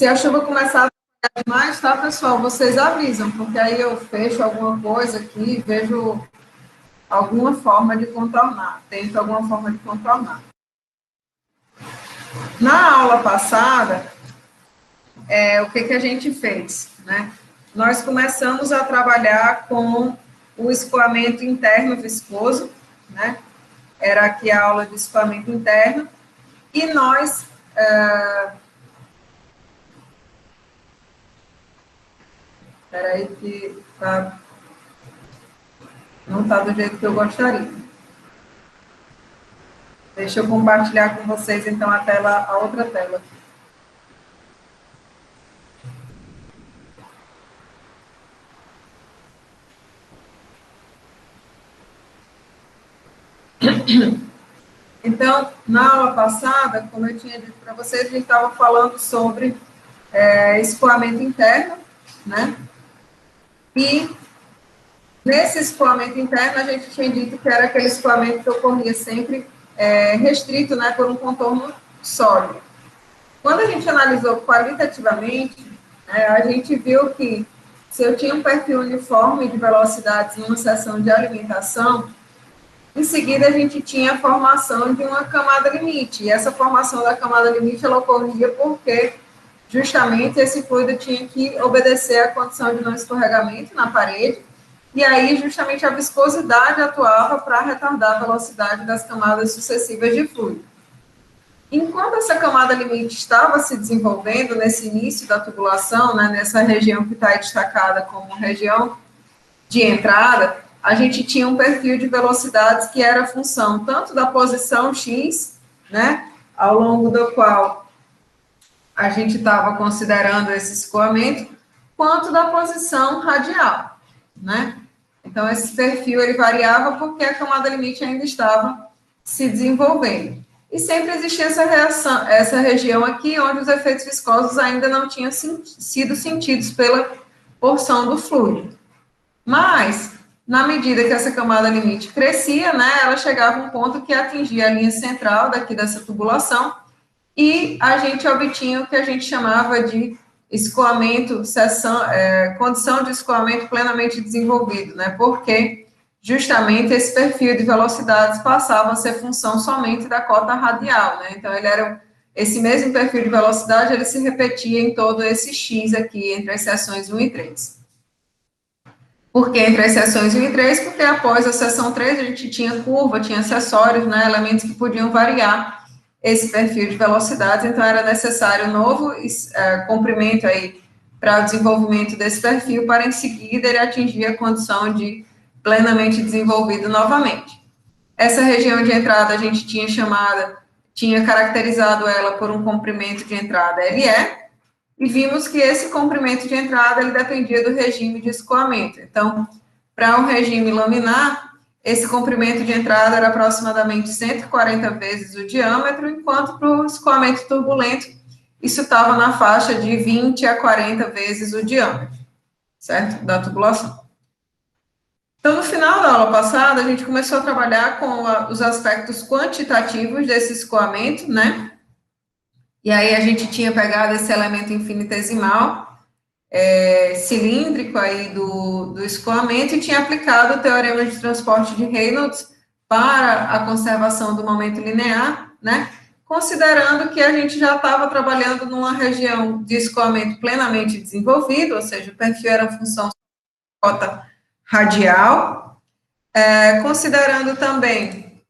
Se a chuva começar a atrapalhar demais, tá, pessoal? Vocês avisam, porque aí eu fecho alguma coisa aqui, vejo alguma forma de contornar, tento alguma forma de contornar. Na aula passada, o que a gente fez, né? Nós começamos a trabalhar com o escoamento interno viscoso, né? Era aqui a aula de escoamento interno, e nós Espera aí que não está do jeito que eu gostaria. Deixa eu compartilhar com vocês, então, a outra tela. Então, na aula passada, como eu tinha dito para vocês, a gente estava falando sobre escoamento interno, né? E nesse escoamento interno, a gente tinha dito que era aquele escoamento que ocorria sempre restrito, né, por um contorno sólido. Quando a gente analisou qualitativamente, a gente viu que se eu tinha um perfil uniforme de velocidades em uma seção de alimentação, em seguida a gente tinha a formação de uma camada limite, e essa formação da camada limite, ela ocorria porque justamente esse fluido tinha que obedecer à condição de não escorregamento na parede, e aí justamente a viscosidade atuava para retardar a velocidade das camadas sucessivas de fluido. Enquanto essa camada limite estava se desenvolvendo nesse início da tubulação, né, nessa região que está destacada como região de entrada, a gente tinha um perfil de velocidades que era função tanto da posição X, né, ao longo do qual a gente estava considerando esse escoamento, quanto da posição radial, né? Então, esse perfil, ele variava porque a camada limite ainda estava se desenvolvendo. E sempre existia essa região aqui, onde os efeitos viscosos ainda não tinham sido sentidos pela porção do fluido. Mas, na medida que essa camada limite crescia, né, ela chegava a um ponto que atingia a linha central daqui dessa tubulação, e a gente obtinha o que a gente chamava de escoamento, condição de escoamento plenamente desenvolvido, né? Porque justamente esse perfil de velocidades passava a ser função somente da cota radial, né? Então, esse mesmo perfil de velocidade, ele se repetia em todo esse X aqui, entre as seções 1 e 3. Por que entre as seções 1 e 3? Porque após a seção 3, a gente tinha curva, tinha acessórios, né? Elementos que podiam variar esse perfil de velocidades, então era necessário um novo comprimento aí para o desenvolvimento desse perfil, para em seguida ele atingir a condição de plenamente desenvolvido novamente. Essa região de entrada a gente tinha caracterizado ela por um comprimento de entrada LE, e vimos que esse comprimento de entrada ele dependia do regime de escoamento. Então, para um regime laminar, esse comprimento de entrada era aproximadamente 140 vezes o diâmetro, enquanto para o escoamento turbulento, isso estava na faixa de 20 a 40 vezes o diâmetro, certo? Da tubulação. Então, no final da aula passada, a gente começou a trabalhar com os aspectos quantitativos desse escoamento, né? E aí a gente tinha pegado esse elemento infinitesimal, cilíndrico aí do escoamento, e tinha aplicado o teorema de transporte de Reynolds para a conservação do momento linear, né? Considerando que a gente já estava trabalhando numa região de escoamento plenamente desenvolvido, ou seja, o perfil era função da cota radial, considerando também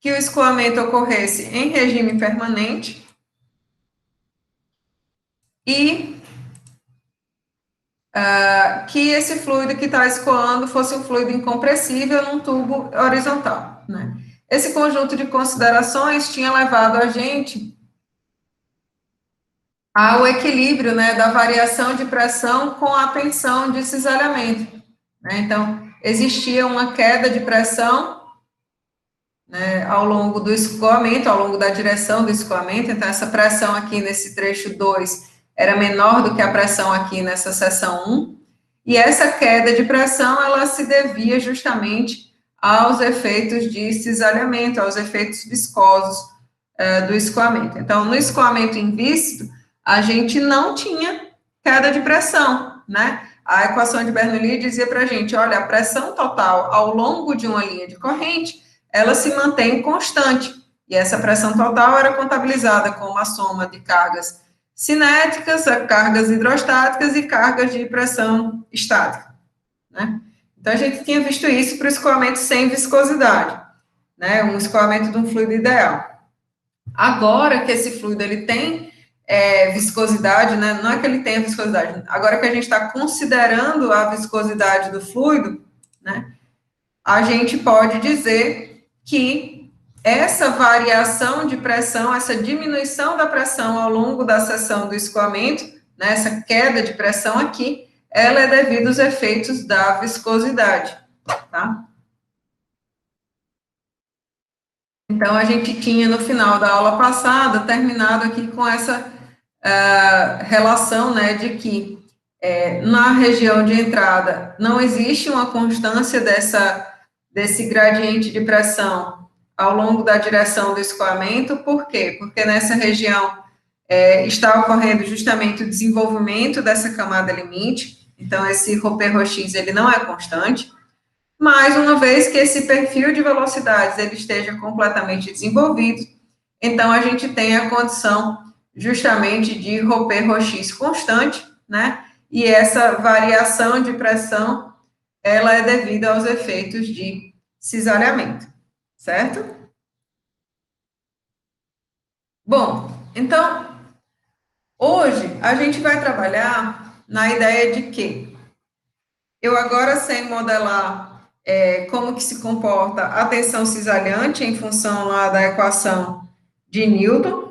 que o escoamento ocorresse em regime permanente e que esse fluido que está escoando fosse um fluido incompressível num tubo horizontal, né? Esse conjunto de considerações tinha levado a gente ao equilíbrio, né, da variação de pressão com a tensão de cisalhamento, né? Então, existia uma queda de pressão, né, ao longo do escoamento, ao longo da direção do escoamento. Então, essa pressão aqui nesse trecho 2 era menor do que a pressão aqui nessa seção 1, e essa queda de pressão, ela se devia justamente aos efeitos de cisalhamento, aos efeitos viscosos do escoamento. Então, no escoamento invíscido, a gente não tinha queda de pressão, né? A equação de Bernoulli dizia para a gente, olha, a pressão total ao longo de uma linha de corrente, ela se mantém constante. E essa pressão total era contabilizada como a soma de cargas cinéticas, cargas hidrostáticas e cargas de pressão estática, né? Então, a gente tinha visto isso para o escoamento sem viscosidade, né? Um escoamento de um fluido ideal. Agora que esse fluido ele tem viscosidade, né? Não é que ele tenha viscosidade, agora que a gente está considerando a viscosidade do fluido, né? A gente pode dizer que essa variação de pressão, essa diminuição da pressão ao longo da seção do escoamento, né? Essa queda de pressão aqui, ela é devido aos efeitos da viscosidade, tá? Então, a gente tinha no final da aula passada terminado aqui com essa relação, né, de que na região de entrada não existe uma constância desse gradiente de pressão ao longo da direção do escoamento. Por quê? Porque nessa região está ocorrendo justamente o desenvolvimento dessa camada limite, então esse Roper-Roches ele não é constante, mas uma vez que esse perfil de velocidades ele esteja completamente desenvolvido, então a gente tem a condição justamente de Roper-Roches constante, né? E essa variação de pressão, ela é devida aos efeitos de cisalhamento, certo? Bom, então, hoje a gente vai trabalhar na ideia de que eu agora sei modelar como que se comporta a tensão cisalhante em função lá da equação de Newton,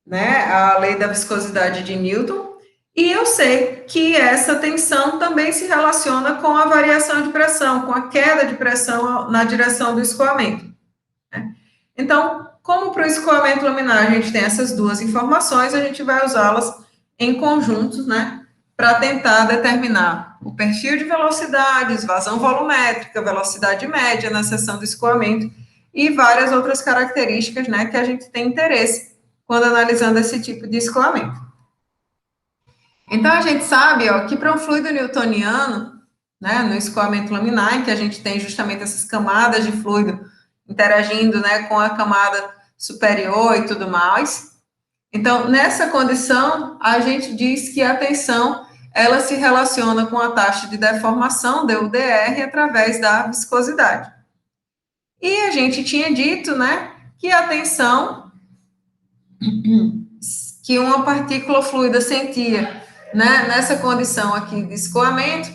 né, a lei da viscosidade de Newton, e eu sei que essa tensão também se relaciona com a variação de pressão, com a queda de pressão na direção do escoamento, né? Então, como para o escoamento laminar a gente tem essas duas informações, a gente vai usá-las em conjuntos, né, para tentar determinar o perfil de velocidades, vazão volumétrica, velocidade média na seção do escoamento e várias outras características, né, que a gente tem interesse quando analisando esse tipo de escoamento. Então, a gente sabe, ó, que para um fluido newtoniano, né, no escoamento laminar, em que a gente tem justamente essas camadas de fluido interagindo, né, com a camada superior e tudo mais. Então, nessa condição, a gente diz que a tensão, ela se relaciona com a taxa de deformação, dUdr, através da viscosidade. E a gente tinha dito, né, que a tensão que uma partícula fluida sentia, né, nessa condição aqui de escoamento,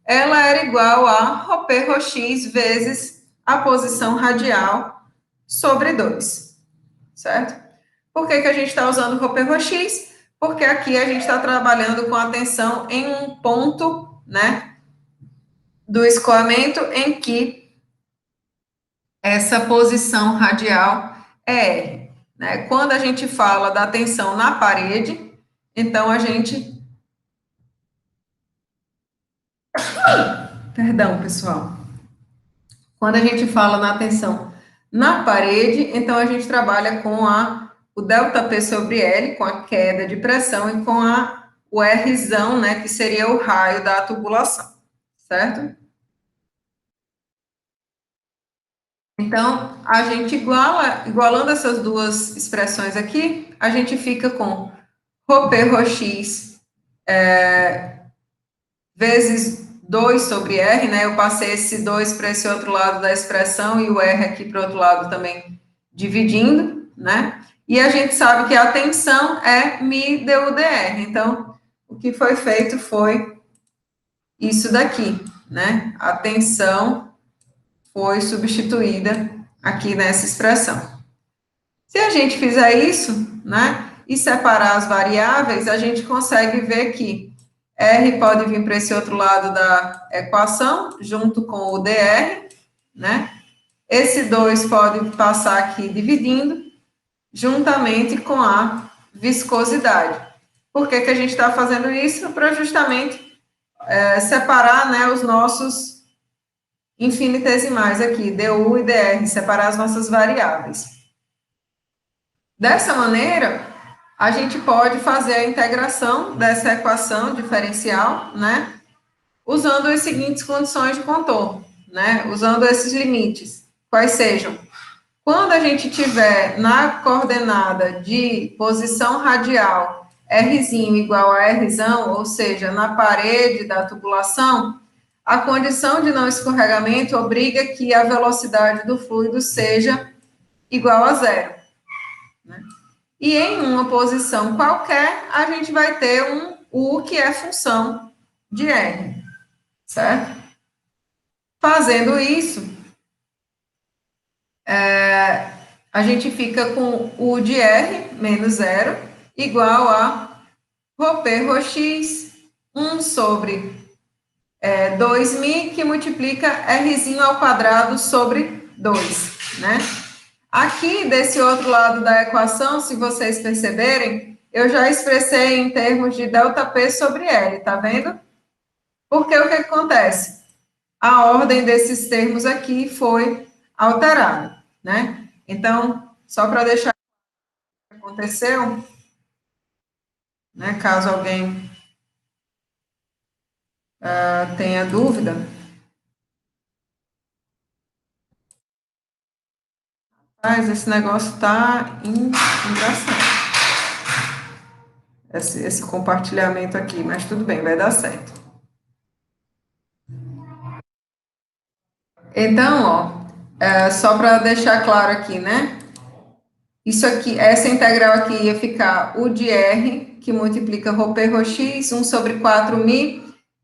ela era igual a Roper-Roches vezes a posição radial sobre 2, certo? Por que a gente está usando Roper-Roches? Porque aqui a gente está trabalhando com a tensão em um ponto, né, do escoamento em que essa posição radial é R, né? Quando a gente fala da tensão na parede, então a gente... Perdão, pessoal. Quando a gente fala na tensão na parede, então a gente trabalha com o ΔP sobre L, com a queda de pressão, e com o Rzão, né, que seria o raio da tubulação, certo? Então, a gente igualando essas duas expressões aqui, a gente fica com Roper-Roches vezes 2 sobre R, né? Eu passei esse 2 para esse outro lado da expressão e o R aqui para o outro lado também dividindo, né? E a gente sabe que a tensão é μ dUdr. Então, o que foi feito foi isso daqui, né? A tensão foi substituída aqui nessa expressão. Se a gente fizer isso, né? E separar as variáveis, a gente consegue ver que R pode vir para esse outro lado da equação, junto com o dr, né? Esse 2 pode passar aqui dividindo, juntamente com a viscosidade. Por que a gente está fazendo isso? Para justamente separar, né, os nossos infinitesimais aqui, du e dr, separar as nossas variáveis. Dessa maneira, a gente pode fazer a integração dessa equação diferencial, né, usando as seguintes condições de contorno, né, usando esses limites, quais sejam. Quando a gente tiver na coordenada de posição radial Rzinho igual a Rzão, ou seja, na parede da tubulação, a condição de não escorregamento obriga que a velocidade do fluido seja igual a zero, né? E em uma posição qualquer, a gente vai ter um U que é função de R, certo? Fazendo isso, a gente fica com U de R menos zero igual a ρP, ρx, 1 sobre 2.000, que multiplica Rzinho ao quadrado sobre 2, né? Aqui, desse outro lado da equação, se vocês perceberem, eu já expressei em termos de ΔP sobre L, tá vendo? Porque o que acontece? A ordem desses termos aqui foi alterada, né? Então, só para deixar o que aconteceu, né, caso alguém tenha dúvida. Mas esse negócio tá engraçado. Esse compartilhamento aqui, mas tudo bem, vai dar certo. Então, ó, só para deixar claro aqui, né? Isso aqui, essa integral aqui ia ficar U de R, que multiplica ρP, ρx, 1 sobre 4.000,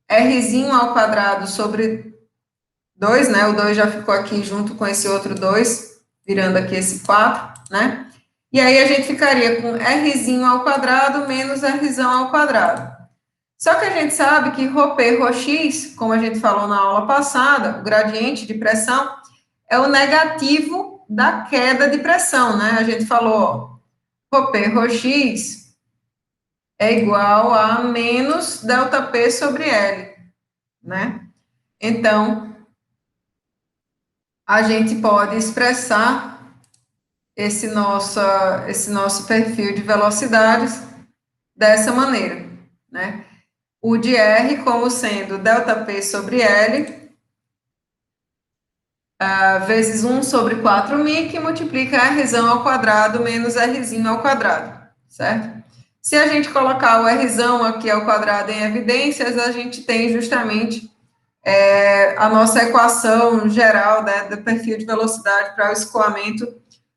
Rzinho ao quadrado sobre 2, né? O 2 já ficou aqui junto com esse outro 2, virando aqui esse 4, né? E aí a gente ficaria com Rzinho ao quadrado menos Rzão ao quadrado. Só que a gente sabe que ρP, ρx, como a gente falou na aula passada, o gradiente de pressão é o negativo da queda de pressão, né? A gente falou, ó, ρP, ρx é igual a menos ΔP sobre L, né? Então, a gente pode expressar esse nosso perfil de velocidades dessa maneira, né? U de R como sendo ΔP sobre L, vezes 1 sobre 4.000, que multiplica Rzão ao quadrado menos Rzinho ao quadrado, certo? Se a gente colocar o Rzão aqui ao quadrado em evidências, a gente tem justamente a nossa equação geral, né, do perfil de velocidade para o escoamento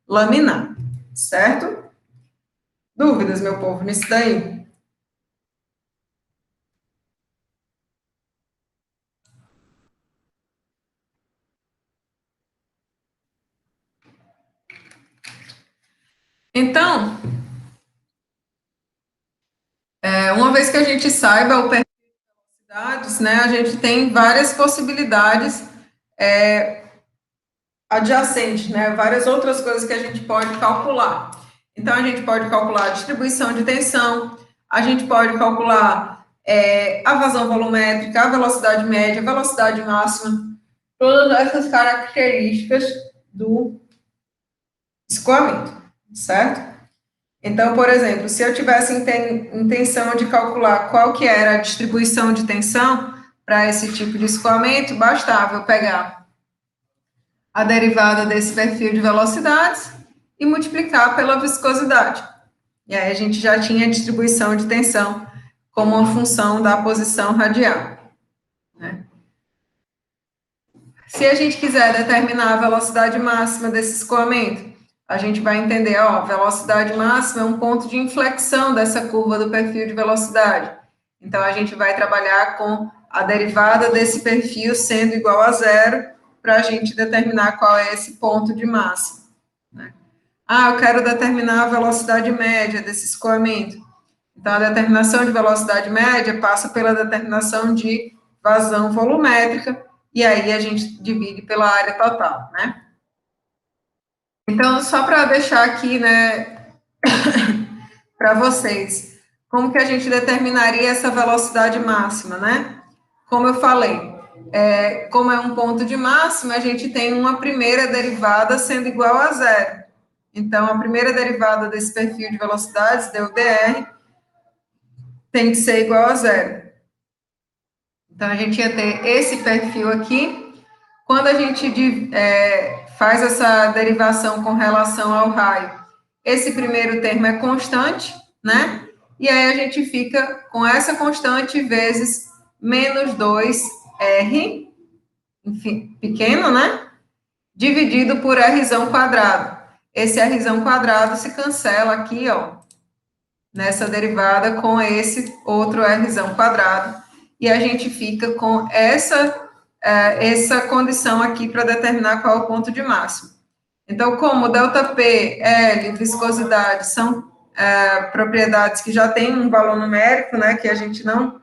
laminar, certo? Dúvidas, meu povo, nisso daí? Então, uma vez que a gente saiba o perfil de velocidades, né, a gente tem várias possibilidades adjacentes, né, várias outras coisas que a gente pode calcular. Então, a gente pode calcular a distribuição de tensão, a gente pode calcular a vazão volumétrica, a velocidade média, a velocidade máxima, todas essas características do escoamento, certo? Então, por exemplo, se eu tivesse intenção de calcular qual que era a distribuição de tensão para esse tipo de escoamento, bastava eu pegar a derivada desse perfil de velocidades e multiplicar pela viscosidade. E aí a gente já tinha a distribuição de tensão como uma função da posição radial, né? Se a gente quiser determinar a velocidade máxima desse escoamento, a gente vai entender, ó, velocidade máxima é um ponto de inflexão dessa curva do perfil de velocidade. Então, a gente vai trabalhar com a derivada desse perfil sendo igual a zero, para a gente determinar qual é esse ponto de máxima, né? Ah, eu quero determinar a velocidade média desse escoamento. Então, a determinação de velocidade média passa pela determinação de vazão volumétrica, e aí a gente divide pela área total, né? Então, só para deixar aqui, né, para vocês, como que a gente determinaria essa velocidade máxima, né? Como eu falei, como é um ponto de máxima, a gente tem uma primeira derivada sendo igual a zero, Então, a primeira derivada desse perfil de velocidades, dr, tem que ser igual a zero. Então, a gente ia ter esse perfil aqui. Quando a gente faz essa derivação com relação ao raio, esse primeiro termo é constante, né? E aí a gente fica com essa constante vezes menos 2R, enfim, pequeno, né? Dividido por Rzão quadrado. Esse Rzão quadrado se cancela aqui, ó, nessa derivada com esse outro Rzão quadrado. E a gente fica com essa condição aqui para determinar qual é o ponto de máximo. Então, como ΔP, L, viscosidade são propriedades que já têm um valor numérico, né, que a gente não...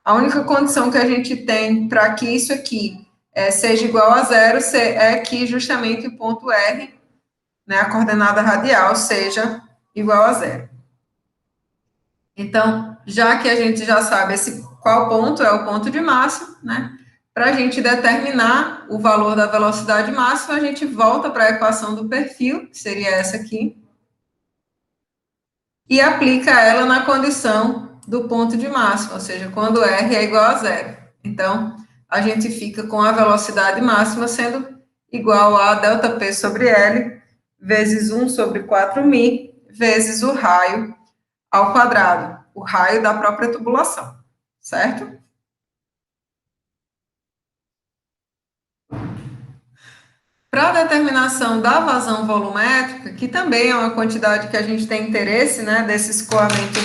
A única condição que a gente tem para que isso aqui seja igual a zero é que justamente o ponto R, né, a coordenada radial, seja igual a zero. Então, já que a gente já sabe qual ponto é o ponto de máximo, né, para a gente determinar o valor da velocidade máxima, a gente volta para a equação do perfil, que seria essa aqui, e aplica ela na condição do ponto de máxima, ou seja, quando R é igual a zero. Então, a gente fica com a velocidade máxima sendo igual a ΔP sobre L, vezes 1 sobre 4.000, vezes o raio ao quadrado, o raio da própria tubulação, certo? Para a determinação da vazão volumétrica, que também é uma quantidade que a gente tem interesse, né, desse escoamento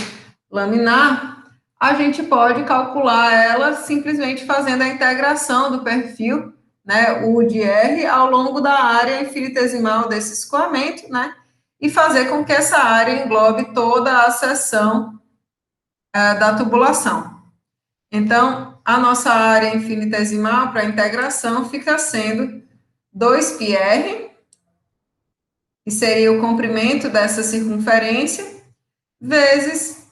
laminar, a gente pode calcular ela simplesmente fazendo a integração do perfil, né, U de R, ao longo da área infinitesimal desse escoamento, né, e fazer com que essa área englobe toda a seção da tubulação. Então, a nossa área infinitesimal para integração fica sendo 2πr, que seria o comprimento dessa circunferência, vezes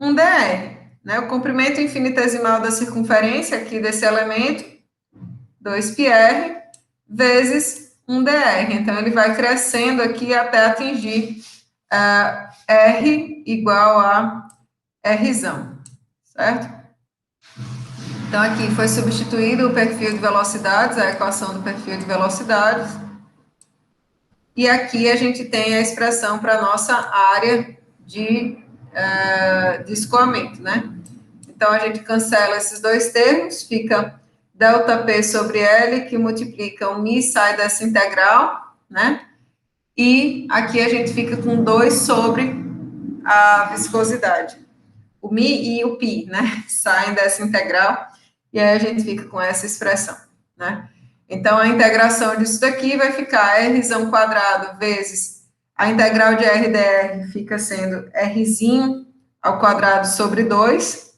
1dr. Né? O comprimento infinitesimal da circunferência aqui desse elemento, 2πr, vezes 1dr. Então, ele vai crescendo aqui até atingir R igual a Rzão, certo? Então, aqui foi substituído o perfil de velocidades, a equação do perfil de velocidades. E aqui a gente tem a expressão para a nossa área de escoamento, né? Então, a gente cancela esses dois termos, fica ΔP sobre L, que multiplica o μ, sai dessa integral, né? E aqui a gente fica com 2 sobre a viscosidade. O μ e o π, né? Saem dessa integral, e aí a gente fica com essa expressão, né? Então, a integração disso daqui vai ficar Rzão quadrado vezes a integral de R dr fica sendo Rzinho ao quadrado sobre 2,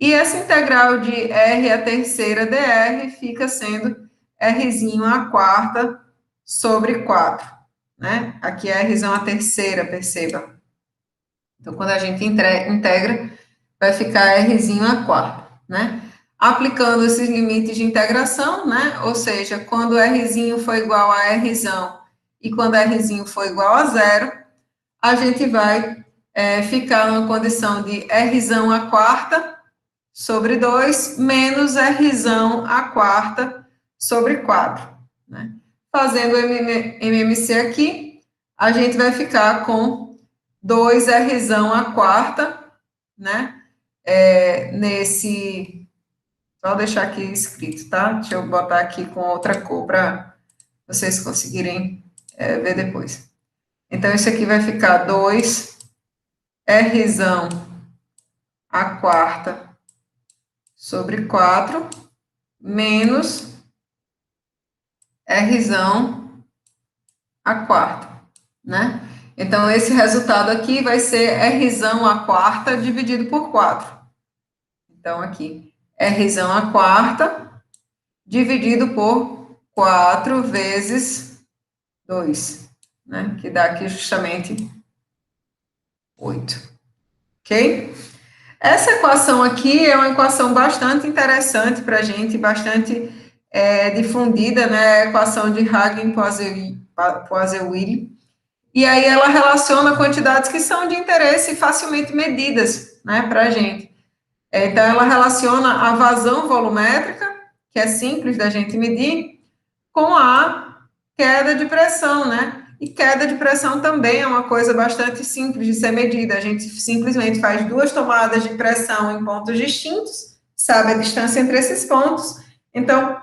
e essa integral de R a terceira dr fica sendo Rzinho a quarta sobre 4, né? Aqui é Rzão a terceira, perceba. Então, quando a gente integra, vai ficar Rzinho a quarta, né? Aplicando esses limites de integração, né? Ou seja, quando Rzinho for igual a Rzão e quando Rzinho for igual a zero, a gente vai ficar numa condição de Rzão a quarta sobre 2 menos Rzão a quarta sobre 4, né? Fazendo o MMC aqui, a gente vai ficar com 2 Rzão a quarta, né? Só deixar aqui escrito, tá? Deixa eu botar aqui com outra cor para vocês conseguirem ver depois. Então, isso aqui vai ficar 2 Rzão a quarta sobre 4 menos Rzão a quarta, né? Então, esse resultado aqui vai ser Rzão a quarta dividido por 4. Então, aqui, Rzão a quarta dividido por 4 vezes 2, né? Que dá aqui justamente 8. Ok? Essa equação aqui é uma equação bastante interessante para a gente, bastante difundida, né? A equação de Hagen-Poiseuille. e aí ela relaciona quantidades que são de interesse e facilmente medidas, né, para a gente. Então, ela relaciona a vazão volumétrica, que é simples da gente medir, com a queda de pressão, né? E queda de pressão também é uma coisa bastante simples de ser medida. A gente simplesmente faz 2 tomadas de pressão em pontos distintos, sabe a distância entre esses pontos. Então,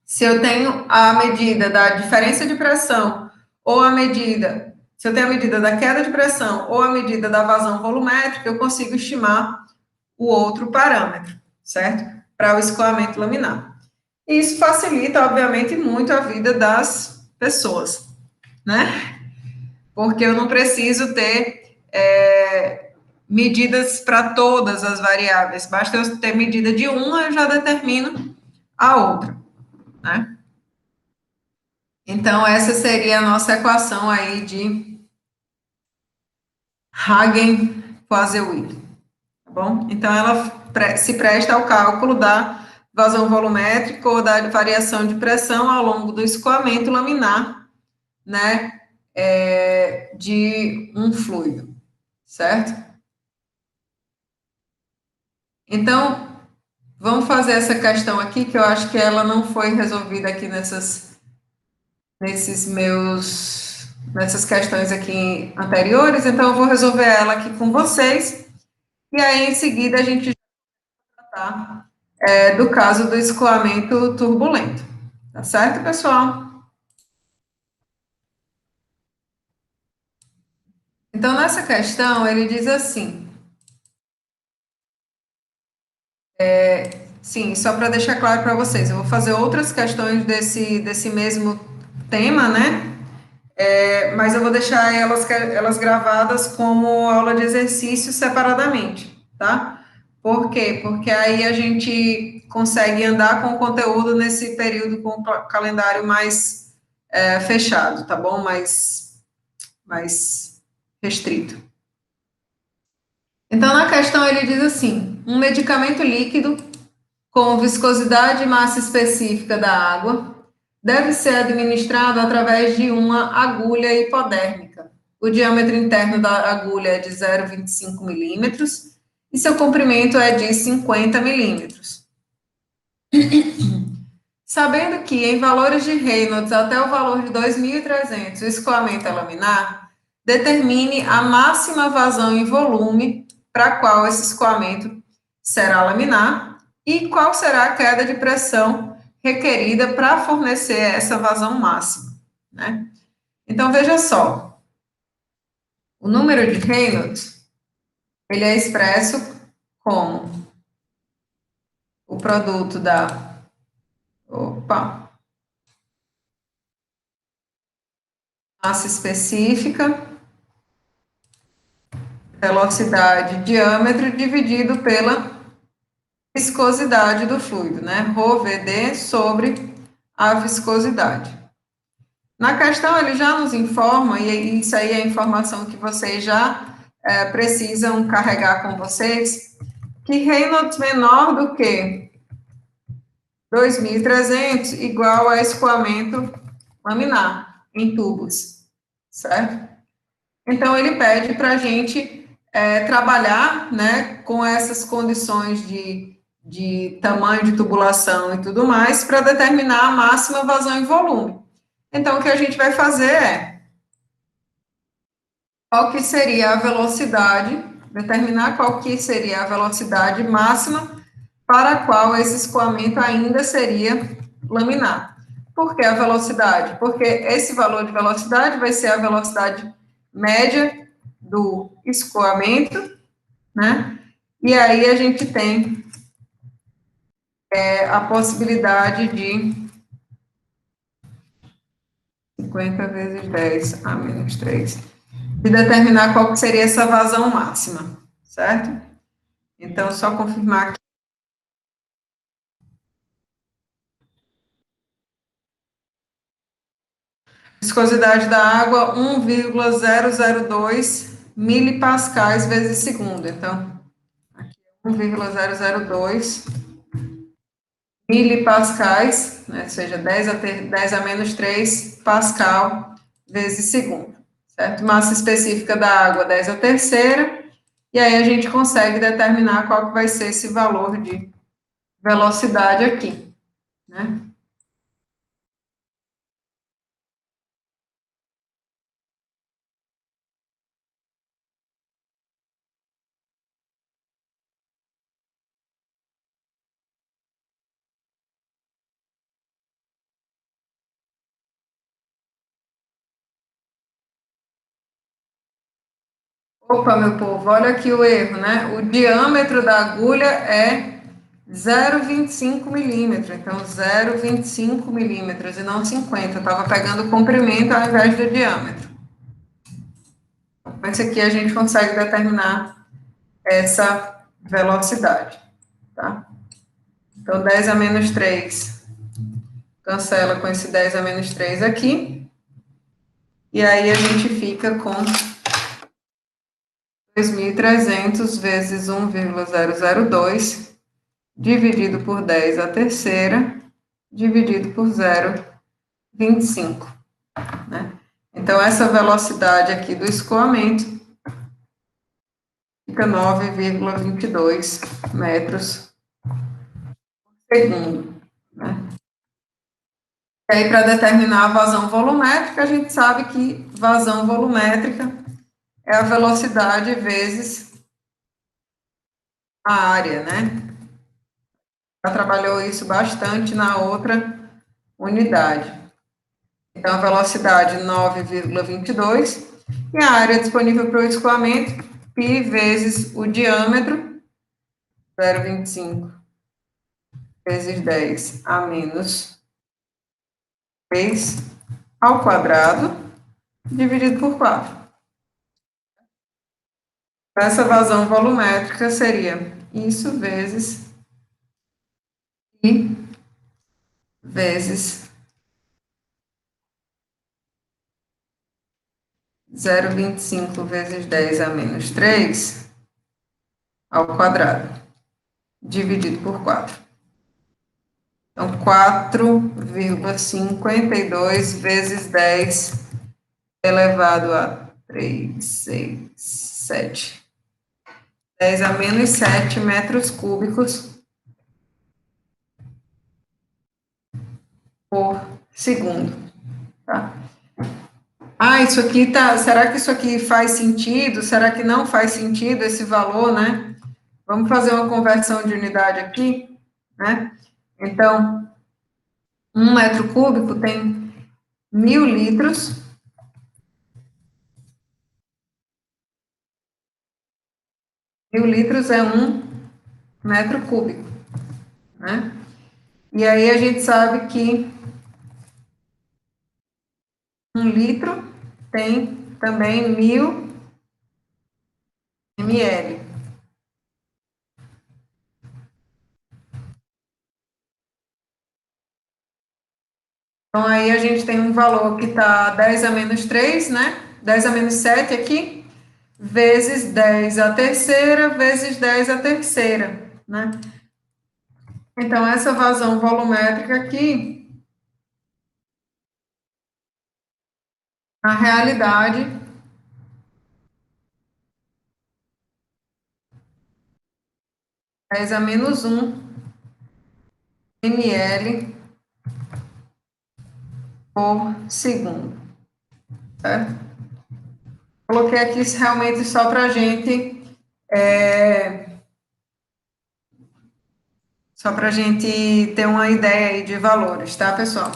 se eu tenho a medida da diferença de pressão, ou a medida, se eu tenho a medida da queda de pressão, ou a medida da vazão volumétrica, eu consigo estimar o outro parâmetro, certo? Para o escoamento laminar. E isso facilita, obviamente, muito a vida das pessoas, né? Porque eu não preciso ter medidas para todas as variáveis, basta eu ter medida de uma, eu já determino a outra, né? Então, essa seria a nossa equação aí de Hagen-Poiseuille, tá bom? Então, ela se presta ao cálculo da vazão volumétrica ou da variação de pressão ao longo do escoamento laminar, né, de um fluido, certo? Então, vamos fazer essa questão aqui, que eu acho que ela não foi resolvida aqui nessas questões aqui anteriores, então eu vou resolver ela aqui com vocês, e aí em seguida a gente já tá, do caso do escoamento turbulento. Tá certo, pessoal? Então, nessa questão, ele diz assim, sim, só para deixar claro para vocês, eu vou fazer outras questões desse mesmo tema, né? Mas eu vou deixar elas gravadas como aula de exercício separadamente, tá? Por quê? Porque aí a gente consegue andar com o conteúdo nesse período com o calendário mais fechado, tá bom? Mais restrito. Então, na questão, ele diz assim: um medicamento líquido com viscosidade e massa específica da água deve ser administrado através de uma agulha hipodérmica. O diâmetro interno da agulha é de 0,25 milímetros e seu comprimento é de 50 milímetros. Sabendo que, em valores de Reynolds até o valor de 2.300, o escoamento é laminar, determine a máxima vazão em volume para a qual esse escoamento será laminar e qual será a queda de pressão requerida para fornecer essa vazão máxima, né? Então, veja só, o número de Reynolds, ele é expresso como o produto da... massa específica, velocidade, diâmetro, dividido pela viscosidade do fluido, né? ρVd sobre a viscosidade. Na questão, ele já nos informa, e isso aí é informação que vocês já precisam carregar com vocês, que Reynolds menor do que 2.300 igual a escoamento laminar em tubos, certo? Então, ele pede para a gente trabalhar, né, com essas condições de tamanho de tubulação e tudo mais, para determinar a máxima vazão em volume. Então, o que a gente vai fazer é qual que seria a velocidade, determinar qual que seria a velocidade máxima para a qual esse escoamento ainda seria laminar. Por que a velocidade? Porque esse valor de velocidade vai ser a velocidade média do escoamento, né? E aí a gente tem a possibilidade de 50 vezes 10 a menos 3, de determinar qual que seria essa vazão máxima, certo? Então, só confirmar aqui. Viscosidade da água, 1,002 milipascais vezes segundo. Então, aqui 1,002 milipascais, né, ou seja, 10 a menos 3 pascal vezes segundo, certo? Massa específica da água, 10 a terceira, e aí a gente consegue determinar qual que vai ser esse valor de velocidade aqui, né? Opa, meu povo, olha aqui o erro, né? O diâmetro da agulha é 0,25 milímetros, então 0,25 milímetros e não 50. Eu estava pegando o comprimento ao invés do diâmetro. Com esse aqui a gente consegue determinar essa velocidade, tá? Então 10 a menos 3 cancela com esse 10 a menos 3 aqui, e aí a gente fica com 2.300 vezes 1,002 dividido por 10 a terceira, dividido por 0,25, né? Então, essa velocidade aqui do escoamento fica 9,22 metros por segundo, né? E aí, para determinar a vazão volumétrica, a gente sabe que vazão volumétrica é a velocidade vezes a área, né? Já trabalhou isso bastante na outra unidade. Então, a velocidade 9,22 e a área disponível para o escoamento, π vezes o diâmetro, 0,25 vezes 10 a menos 3 ao quadrado, dividido por 4. Essa vazão volumétrica seria isso vezes I vezes 0,25 vezes 10 a menos 3 ao quadrado, dividido por 4. Então, 4,52 vezes 10 elevado a 3, 6, 7. 10 a menos 7 metros cúbicos por segundo, tá? Ah, isso aqui tá. Será que isso aqui faz sentido? Será que não faz sentido esse valor, né? Vamos fazer uma conversão de unidade aqui, né? Então, 1 metro cúbico tem 1.000 litros. 1.000 litros é 1 metro cúbico, né? E aí a gente sabe que 1 litro tem também 1.000 ml. Então, aí a gente tem um valor que está 10 a menos 3, né? 10 a menos 7 aqui, vezes 10 a terceira, vezes 10 a terceira, né? Então, essa vazão volumétrica aqui, na realidade, é 10 a menos 1 ml por segundo, certo? Coloquei aqui realmente só para a gente, só para a gente ter uma ideia aí de valores, tá, pessoal?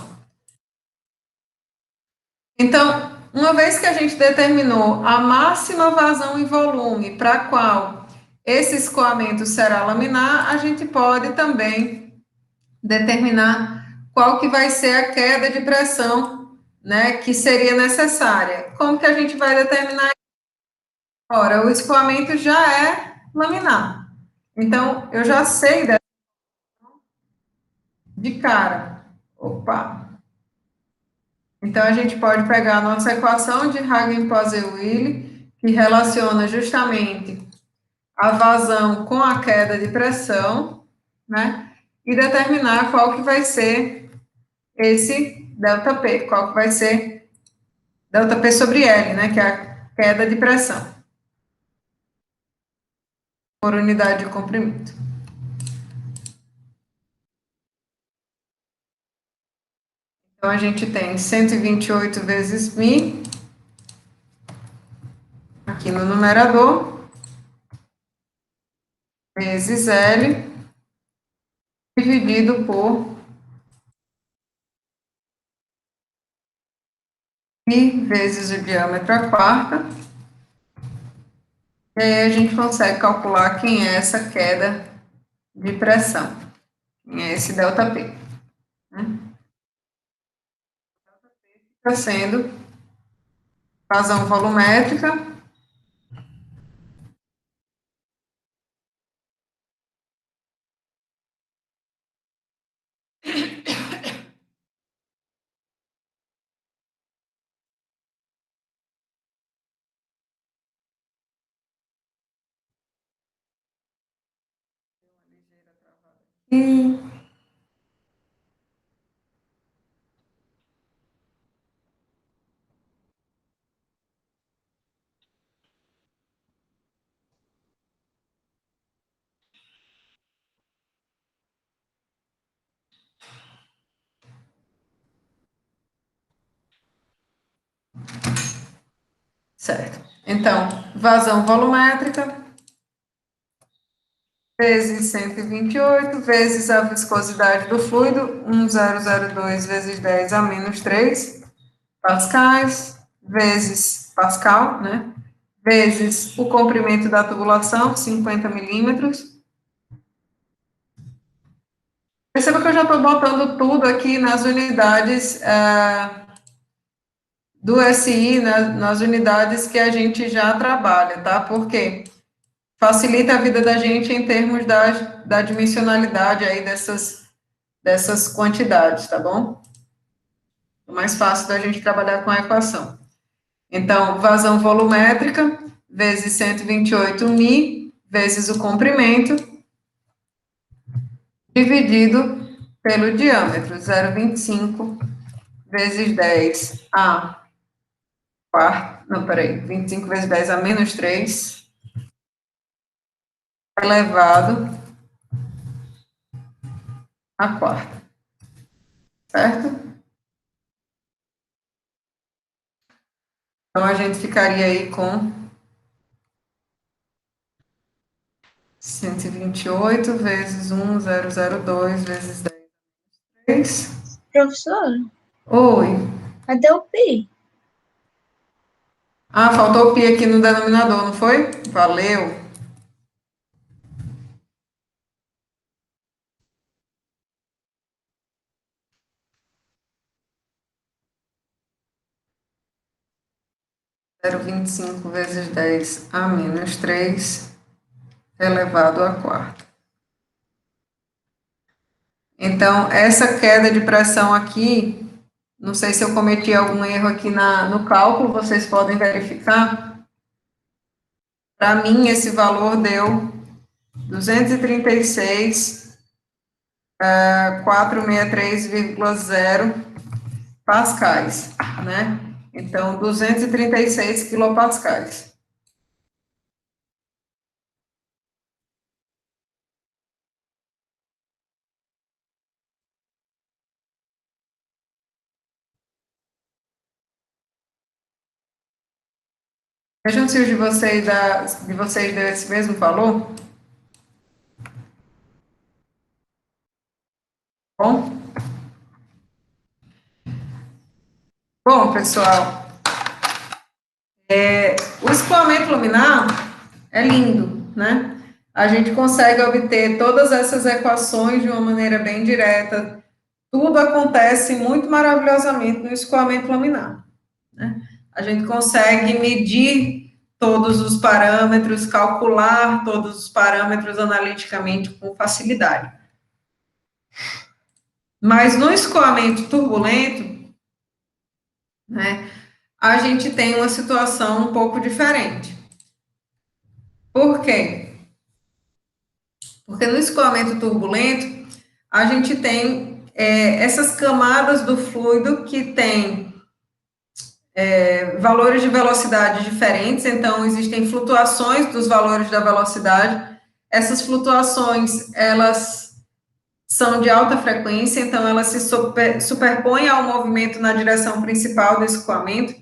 Então, uma vez que a gente determinou a máxima vazão e volume para a qual esse escoamento será laminar, a gente pode também determinar qual que vai ser a queda de pressão, né, que seria necessária. Como que a gente vai determinar? Ora, o escoamento já é laminar. Então, eu já sei de cara. Opa! Então, a gente pode pegar a nossa equação de Hagen-Poiseuille, que relaciona justamente a vazão com a queda de pressão, né? E determinar qual que vai ser esse ΔP, qual que vai ser ΔP sobre L, né, que é a queda de pressão por unidade de comprimento. Então, a gente tem 128 vezes μ, aqui no numerador, vezes L, dividido por π vezes o diâmetro à quarta. E aí a gente consegue calcular quem é essa queda de pressão, quem é esse ΔP. Né? Está sendo vazão volumétrica e certo. Então, vazão volumétrica vezes 128 vezes a viscosidade do fluido, 1002 vezes 10 a menos 3 pascais, vezes pascal, né? Vezes o comprimento da tubulação, 50 milímetros. Perceba que eu já estou botando tudo aqui nas unidades do SI, nas unidades que a gente já trabalha, tá? Porque facilita a vida da gente em termos da dimensionalidade aí dessas quantidades, tá bom? É mais fácil da gente trabalhar com a equação. Então, vazão volumétrica vezes 128 μ vezes o comprimento dividido pelo diâmetro, 0,25 vezes 10 a quarta, não, peraí, 25 vezes 10 a menos 3 elevado à quarta, certo? Então, a gente ficaria aí com 128 vezes 1002 vezes 10. Professora, Oi. cadê o pi? Ah, faltou o pi aqui no denominador, não foi? Valeu. Zero vinte e cinco vezes 10 a menos 3 elevado à quarta. Então, essa queda de pressão aqui, não sei se eu cometi algum erro aqui no cálculo, vocês podem verificar. Para mim, esse valor deu 233,463,0 pascais, né? Então, 236 quilopascais. Vejam se o de vocês deu esse mesmo valor. Bom? Bom, pessoal, o escoamento luminar é lindo, né? A gente consegue obter todas essas equações de uma maneira bem direta. Tudo acontece muito maravilhosamente no escoamento laminar, né? A gente consegue medir todos os parâmetros, calcular todos os parâmetros analiticamente com facilidade. Mas no escoamento turbulento, né, a gente tem uma situação um pouco diferente. Por quê? Porque no escoamento turbulento, a gente tem essas camadas do fluido que tem valores de velocidade diferentes, então existem flutuações dos valores da velocidade. Essas flutuações, elas são de alta frequência, então elas se superpõem ao movimento na direção principal do escoamento.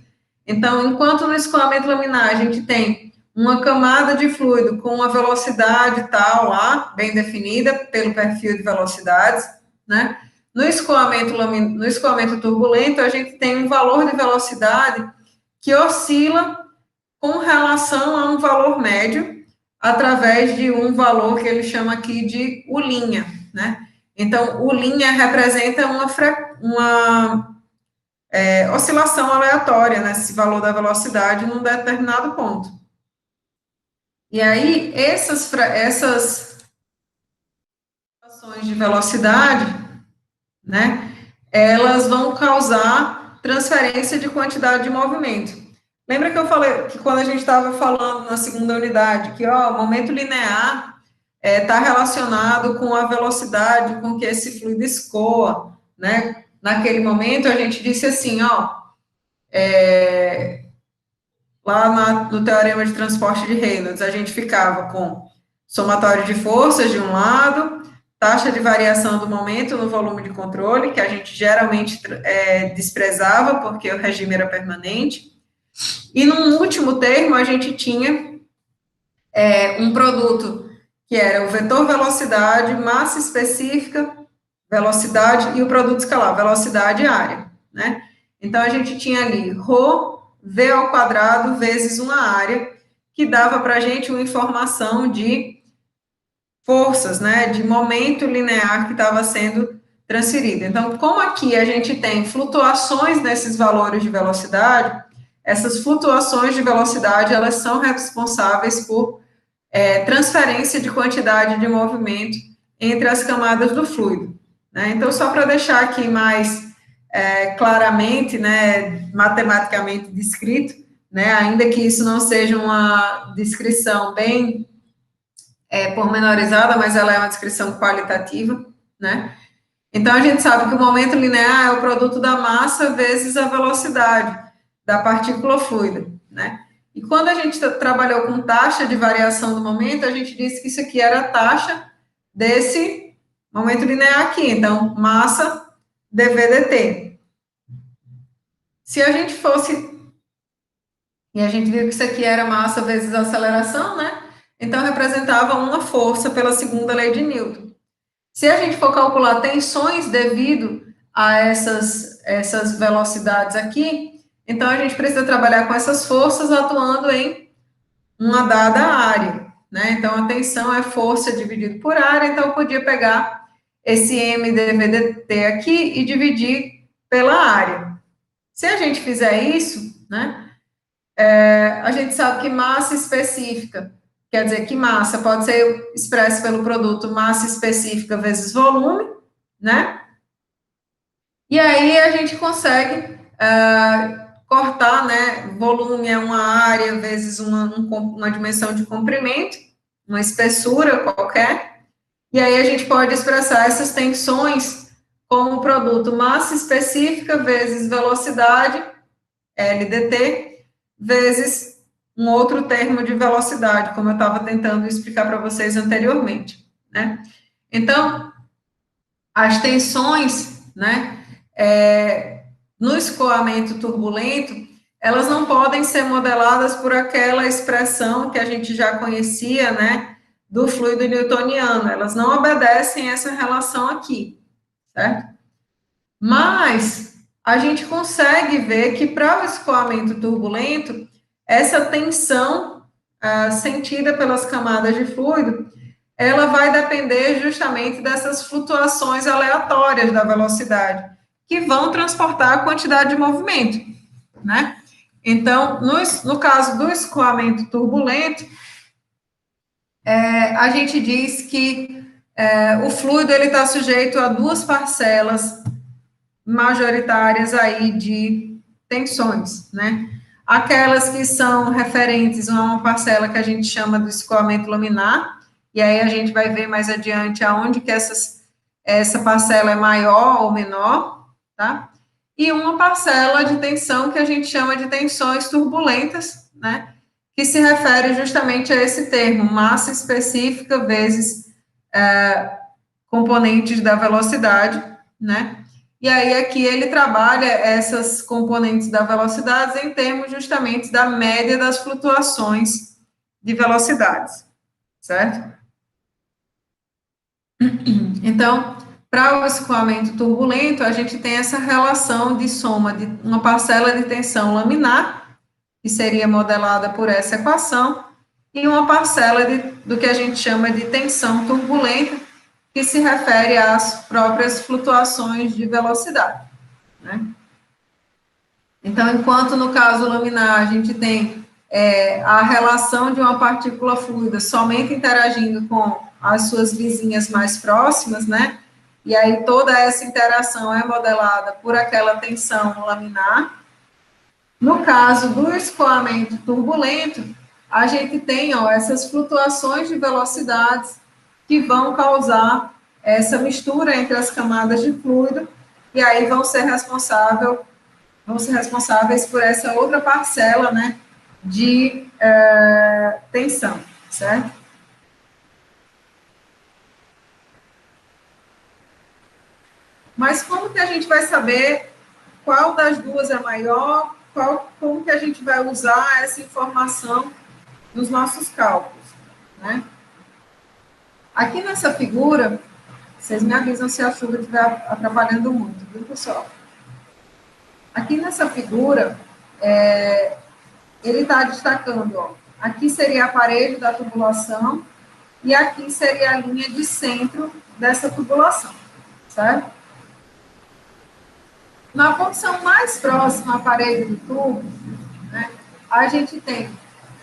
Então, enquanto no escoamento laminar a gente tem uma camada de fluido com uma velocidade tal lá, bem definida pelo perfil de velocidades, né? No escoamento turbulento, a gente tem um valor de velocidade que oscila com relação a um valor médio, através de um valor que ele chama aqui de U', né? Então, U' representa uma oscilação aleatória nesse valor da velocidade num determinado ponto. E aí, essas oscilações de velocidade, né, elas vão causar transferência de quantidade de movimento. Lembra que eu falei que quando a gente estava falando na segunda unidade, que o momento linear está relacionado com a velocidade com que esse fluido escoa, né? Naquele momento, a gente disse assim, lá no teorema de transporte de Reynolds, a gente ficava com somatório de forças de um lado, taxa de variação do momento no volume de controle, que a gente geralmente desprezava, porque o regime era permanente, e num último termo, a gente tinha um produto que era o vetor velocidade, massa específica, velocidade, e o produto escalar, velocidade e área, né? Então, a gente tinha ali ρ, V ao quadrado, vezes uma área, que dava para a gente uma informação de forças, né, de momento linear que estava sendo transferido. Então, como aqui a gente tem flutuações nesses valores de velocidade, essas flutuações de velocidade, elas são responsáveis por transferência de quantidade de movimento entre as camadas do fluido, né? Então, só para deixar aqui mais claramente, né, matematicamente descrito, né, ainda que isso não seja uma descrição bem pormenorizada, mas ela é uma descrição qualitativa, né? Então, a gente sabe que o momento linear é o produto da massa vezes a velocidade da partícula fluida, né? E quando a gente trabalhou com taxa de variação do momento, a gente disse que isso aqui era a taxa desse momento linear aqui. Então, massa dV/dt. Se a gente fosse... E a gente viu que isso aqui era massa vezes aceleração, né? Então, representava uma força pela segunda lei de Newton. Se a gente for calcular tensões devido a essas velocidades aqui, então a gente precisa trabalhar com essas forças atuando em uma dada área, né? Então, a tensão é força dividido por área, então eu podia pegar esse m dV/dt aqui e dividir pela área. Se a gente fizer isso, né, a gente sabe que massa específica, quer dizer que massa pode ser expressa pelo produto massa específica vezes volume, né? E aí a gente consegue cortar, né? Volume é uma área vezes uma dimensão de comprimento, uma espessura qualquer. E aí a gente pode expressar essas tensões como produto massa específica vezes velocidade, LDT, vezes um outro termo de velocidade, como eu estava tentando explicar para vocês anteriormente, né? Então, as tensões, né, no escoamento turbulento, elas não podem ser modeladas por aquela expressão que a gente já conhecia, né, do fluido newtoniano, elas não obedecem essa relação aqui, certo? Mas a gente consegue ver que para o escoamento turbulento, essa tensão sentida pelas camadas de fluido, ela vai depender justamente dessas flutuações aleatórias da velocidade, que vão transportar a quantidade de movimento, né? Então, no caso do escoamento turbulento, a gente diz que o fluido ele está sujeito a duas parcelas majoritárias aí de tensões, né? Aquelas que são referentes a uma parcela que a gente chama do escoamento laminar, e aí a gente vai ver mais adiante aonde que essa parcela é maior ou menor, tá? e uma parcela de tensão que a gente chama de tensões turbulentas, né, que se refere justamente a esse termo, massa específica vezes componentes da velocidade, né, e aí aqui ele trabalha essas componentes da velocidade em termos justamente da média das flutuações de velocidades, certo? Então, para o escoamento turbulento, a gente tem essa relação de soma de uma parcela de tensão laminar, que seria modelada por essa equação, e uma parcela do que a gente chama de tensão turbulenta, que se refere às próprias flutuações de velocidade, né? Então, enquanto no caso laminar a gente tem a relação de uma partícula fluida somente interagindo com as suas vizinhas mais próximas, né? E aí toda essa interação é modelada por aquela tensão laminar. No caso do escoamento turbulento, a gente tem essas flutuações de velocidades que vão causar essa mistura entre as camadas de fluido, e aí vão ser responsáveis por essa outra parcela, né, de tensão, certo? Mas como que a gente vai saber qual das duas é maior, como que a gente vai usar essa informação nos nossos cálculos, né? Aqui nessa figura, vocês me avisam se a chuva estiver atrapalhando muito, viu, pessoal? Aqui nessa figura, ele está destacando, aqui seria a parede da tubulação e aqui seria a linha de centro dessa tubulação, certo? Na porção mais próxima à parede do tubo, né, a gente tem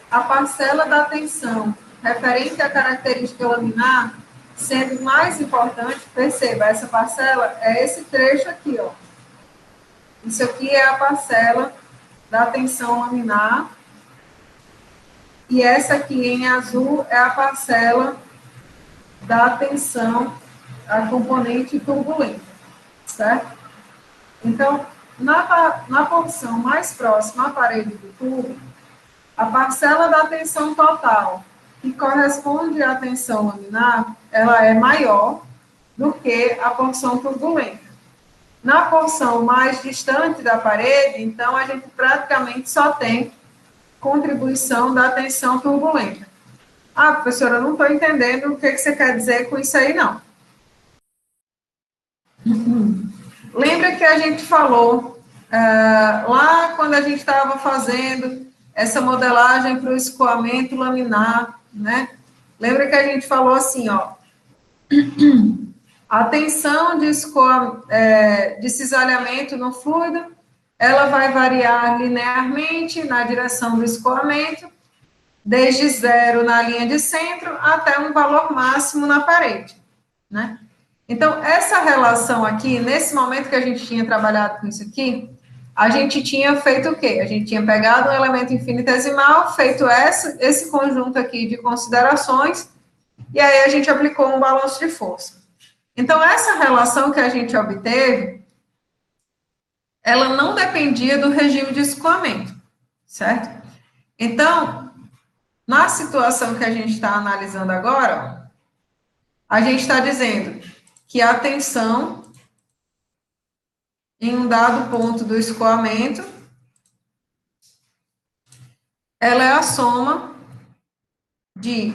a parcela da tensão referente à característica laminar sendo mais importante. Perceba, essa parcela é esse trecho aqui, ó. Isso aqui é a parcela da tensão laminar, e essa aqui em azul é a parcela da tensão, a componente turbulenta, certo? Então, na porção mais próxima à parede do tubo, a parcela da tensão total, que corresponde à tensão laminar, ela é maior do que a porção turbulenta. Na porção mais distante da parede, então, a gente praticamente só tem contribuição da tensão turbulenta. Ah, professora, eu não estou entendendo o que você quer dizer com isso aí, não. Lembra que a gente falou lá quando a gente estava fazendo essa modelagem para o escoamento laminar, né? Lembra que a gente falou assim, ó, a tensão de cisalhamento no fluido, ela vai variar linearmente na direção do escoamento, desde zero na linha de centro até um valor máximo na parede, né? Então, essa relação aqui, nesse momento que a gente tinha trabalhado com isso aqui, a gente tinha feito o quê? A gente tinha pegado um elemento infinitesimal, feito esse conjunto aqui de considerações, e aí a gente aplicou um balanço de força. Então, essa relação que a gente obteve, ela não dependia do regime de escoamento, certo? Então, na situação que a gente está analisando agora, a gente está dizendo que a tensão em um dado ponto do escoamento, ela é a soma de...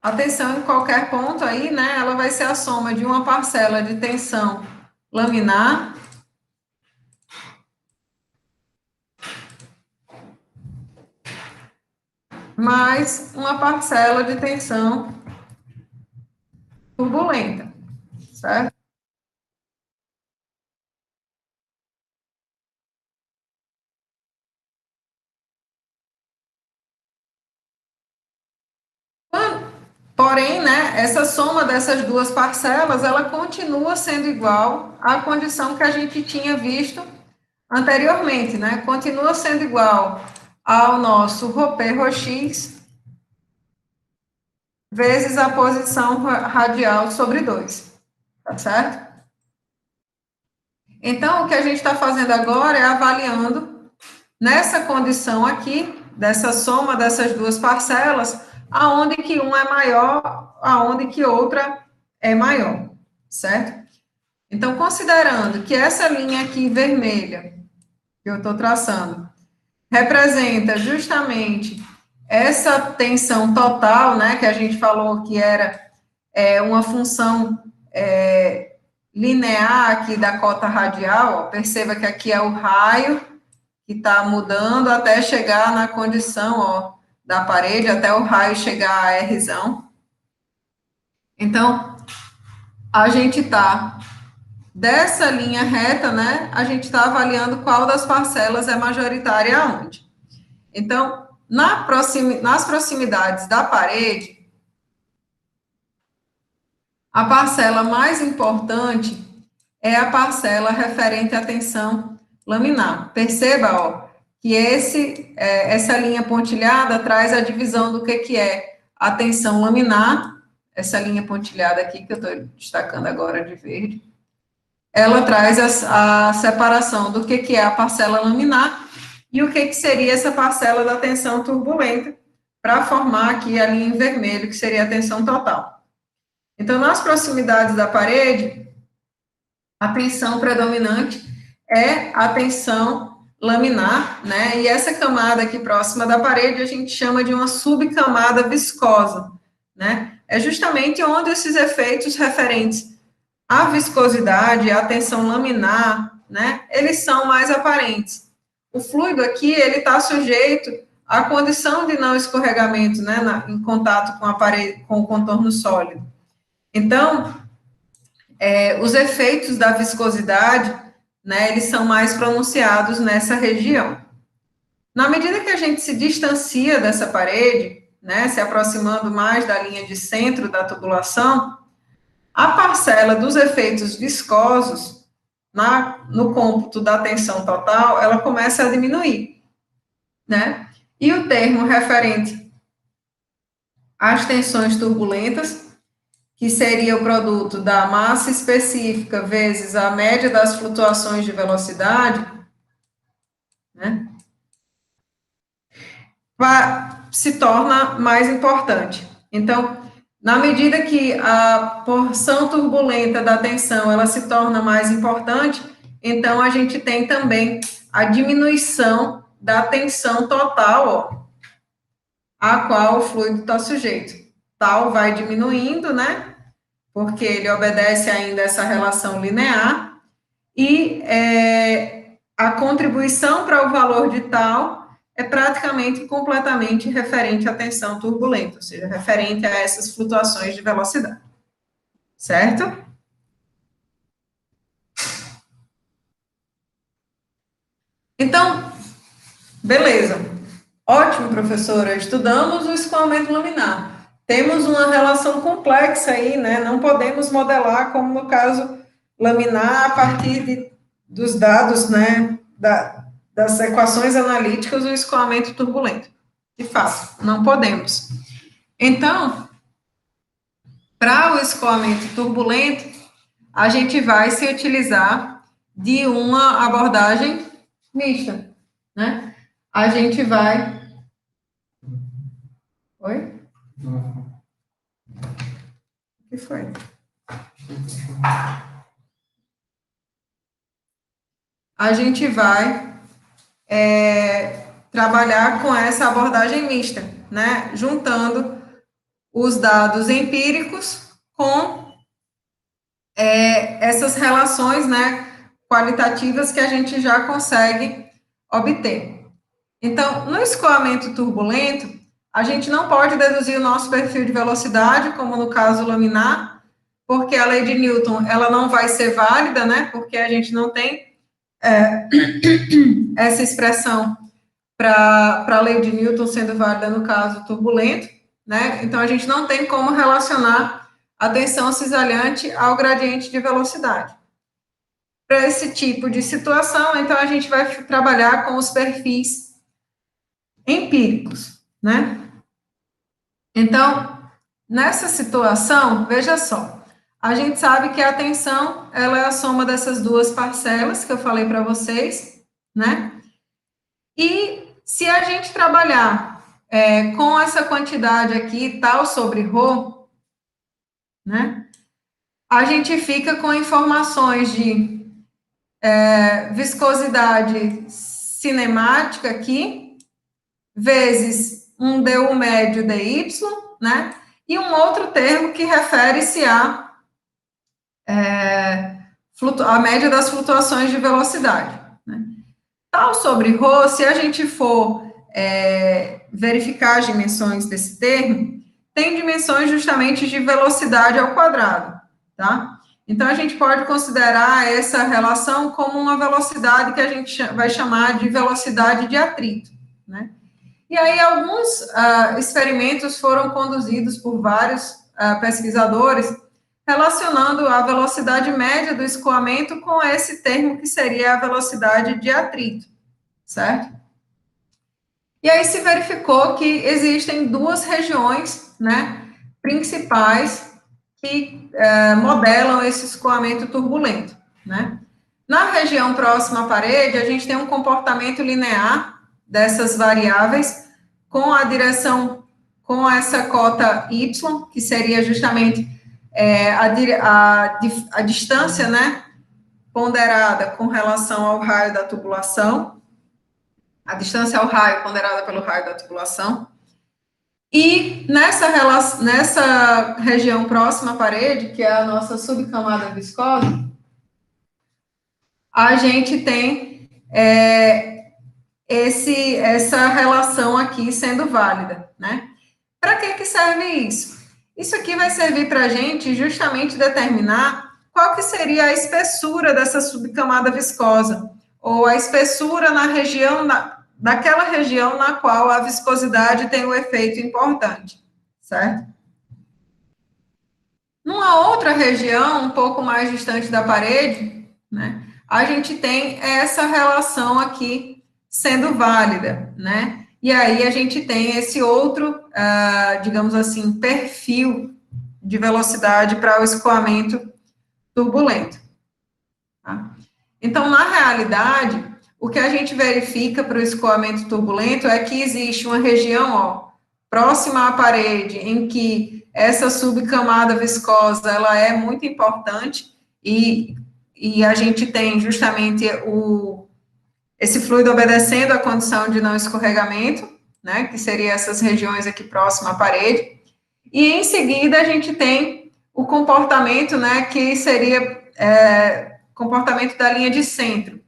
A tensão em qualquer ponto aí, né, ela vai ser a soma de uma parcela de tensão laminar mais uma parcela de tensão turbulenta, certo? Porém, né, essa soma dessas duas parcelas, ela continua sendo igual à condição que a gente tinha visto anteriormente, né? Continua sendo igual ao nosso ρP, vezes a posição radial sobre 2. Tá certo? Então, o que a gente está fazendo agora é avaliando, nessa condição aqui, dessa soma dessas duas parcelas, aonde que uma é maior, aonde que outra é maior, certo? Então, considerando que essa linha aqui vermelha, que eu estou traçando, representa justamente essa tensão total, né, que a gente falou que era uma função linear aqui da cota radial, ó, perceba que aqui é o raio que está mudando até chegar na condição, ó, da parede, até o raio chegar a Rzão. Então, a gente está, dessa linha reta, né, a gente está avaliando qual das parcelas é majoritária aonde. Então, nas proximidades da parede, a parcela mais importante é a parcela referente à tensão laminar. Perceba, ó, que essa linha pontilhada traz a divisão do que é a tensão laminar, essa linha pontilhada aqui, que eu estou destacando agora de verde, ela traz a separação do que é a parcela laminar e o que seria essa parcela da tensão turbulenta, para formar aqui a linha em vermelho, que seria a tensão total. Então, nas proximidades da parede, a tensão predominante é a tensão laminar, né? E essa camada aqui próxima da parede a gente chama de uma subcamada viscosa, né? É justamente onde esses efeitos referentes à viscosidade, à tensão laminar, né? Eles são mais aparentes. O fluido aqui, ele está sujeito à condição de não escorregamento, né? Em contato com a parede, com o contorno sólido. Então, os efeitos da viscosidade, né, eles são mais pronunciados nessa região. Na medida que a gente se distancia dessa parede, né, se aproximando mais da linha de centro da tubulação, a parcela dos efeitos viscosos no cômputo da tensão total, ela começa a diminuir, né? E o termo referente às tensões turbulentas, que seria o produto da massa específica vezes a média das flutuações de velocidade, né, se torna mais importante. Então, na medida que a porção turbulenta da tensão, ela se torna mais importante, então a gente tem também a diminuição da tensão total, ó, a qual o fluido está sujeito. Tal vai diminuindo, né? Porque ele obedece ainda a essa relação linear, e a contribuição para o valor de tal é praticamente completamente referente à tensão turbulenta, ou seja, referente a essas flutuações de velocidade. Certo? Então, beleza. Ótimo, professora. Estudamos o escoamento laminar. Temos uma relação complexa aí, né? Não podemos modelar, como no caso laminar, a partir dos dados, né? Das equações analíticas, o escoamento turbulento. De fato, não podemos. Então, para o escoamento turbulento, a gente vai se utilizar de uma abordagem mista, né? A gente vai... Oi? O que foi? A gente vai trabalhar com essa abordagem mista, né? Juntando os dados empíricos com essas relações, né, qualitativas que a gente já consegue obter. Então, no escoamento turbulento, a gente não pode deduzir o nosso perfil de velocidade, como no caso laminar, porque a lei de Newton, ela não vai ser válida, né, porque a gente não tem essa expressão para a lei de Newton sendo válida no caso turbulento, né, então a gente não tem como relacionar a tensão cisalhante ao gradiente de velocidade. Para esse tipo de situação, então a gente vai trabalhar com os perfis empíricos, né? Então, nessa situação, veja só, A gente sabe que a tensão, ela é a soma dessas duas parcelas que eu falei para vocês, né? E se a gente trabalhar com essa quantidade aqui, tal sobre ρ, né? A gente fica com informações de viscosidade cinemática aqui, vezes um du médio dy, né? E um outro termo que refere-se a média das flutuações de velocidade. Né? Tal sobre ρ, se a gente for verificar as dimensões desse termo, tem dimensões justamente de velocidade ao quadrado, tá? Então, a gente pode considerar essa relação como uma velocidade que a gente vai chamar de velocidade de atrito, né? E aí, alguns experimentos foram conduzidos por vários pesquisadores, relacionando a velocidade média do escoamento com esse termo que seria a velocidade de atrito, certo? E aí se verificou que existem duas regiões, né, principais que modelam esse escoamento turbulento, né? Na região próxima à parede, a gente tem um comportamento linear dessas variáveis com a direção, com essa cota y, que seria justamente a distância, né, ponderada com relação ao raio da tubulação, a distância ao raio ponderada pelo raio da tubulação, e nessa região próxima à parede, que é a nossa subcamada viscosa, a gente tem essa relação aqui sendo válida, né? Para que serve isso? Isso aqui vai servir para a gente justamente determinar qual que seria a espessura dessa subcamada viscosa, ou a espessura na região, daquela região na qual a viscosidade tem um efeito importante, certo? Numa outra região, um pouco mais distante da parede, né, a gente tem essa relação aqui sendo válida, né? E aí a gente tem esse outro, digamos assim, perfil de velocidade para o escoamento turbulento. Tá? Então, na realidade, o que a gente verifica para o escoamento turbulento é que existe uma região, próxima à parede, em que essa subcamada viscosa, ela é muito importante e a gente tem justamente esse fluido obedecendo à condição de não escorregamento, né, que seria essas regiões aqui próxima à parede, e em seguida a gente tem o comportamento, né, que seria comportamento da linha de centro.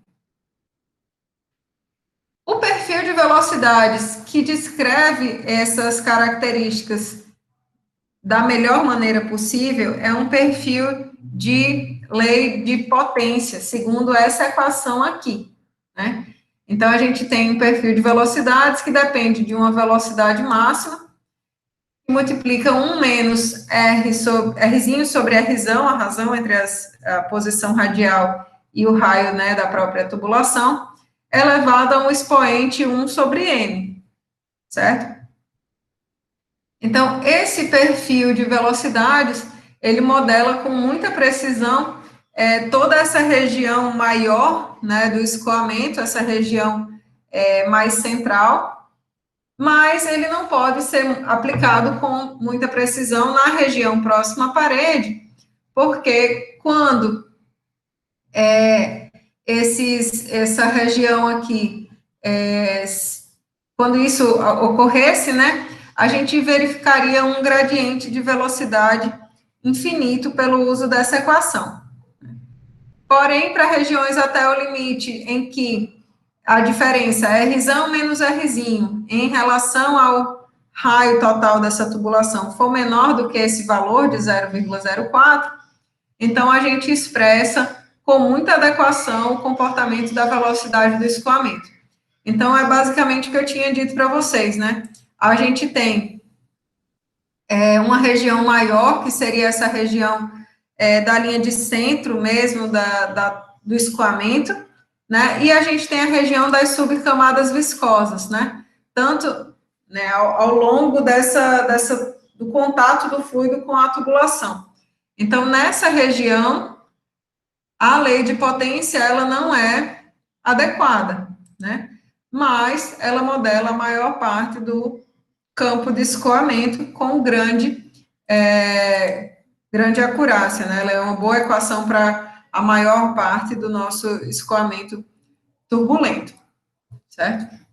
O perfil de velocidades que descreve essas características da melhor maneira possível é um perfil de lei de potência, segundo essa equação aqui, né? Então, a gente tem um perfil de velocidades que depende de uma velocidade máxima, que multiplica 1 menos Rzinho sobre Rzão, a razão entre a posição radial e o raio, né, da própria tubulação, elevado a um expoente 1 sobre n, certo? Então, esse perfil de velocidades, ele modela com muita precisão toda essa região maior, né, do escoamento, essa região mais central, mas ele não pode ser aplicado com muita precisão na região próxima à parede, porque quando essa região aqui, quando isso ocorresse, né, a gente verificaria um gradiente de velocidade infinito pelo uso dessa equação. Porém, para regiões até o limite em que a diferença é Rzão menos Rzinho em relação ao raio total dessa tubulação for menor do que esse valor de 0,04, então a gente expressa com muita adequação o comportamento da velocidade do escoamento. Então, é basicamente o que eu tinha dito para vocês, né? A gente tem uma região maior, que seria essa região da linha de centro mesmo, do escoamento, né? E a gente tem a região das subcamadas viscosas, né? Tanto, né, ao longo do contato do fluido com a tubulação. Então, nessa região, a lei de potência, ela não é adequada, né? Mas ela modela a maior parte do campo de escoamento com grande acurácia, né? Ela é uma boa equação para a maior parte do nosso escoamento turbulento, certo?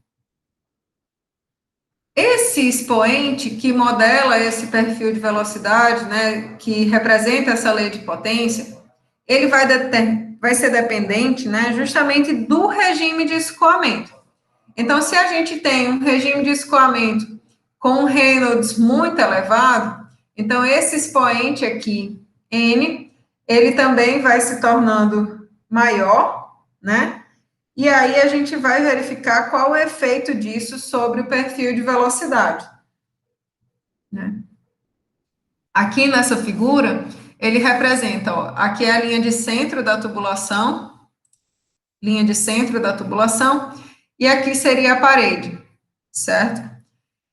Esse expoente que modela esse perfil de velocidade, né, que representa essa lei de potência, ele vai ser dependente, né, justamente do regime de escoamento. Então, se a gente tem um regime de escoamento com um Reynolds muito elevado, então esse expoente aqui, N, ele também vai se tornando maior, né? E aí a gente vai verificar qual o efeito disso sobre o perfil de velocidade, né? Aqui nessa figura, ele representa, ó, aqui é a linha de centro da tubulação, e aqui seria a parede, certo?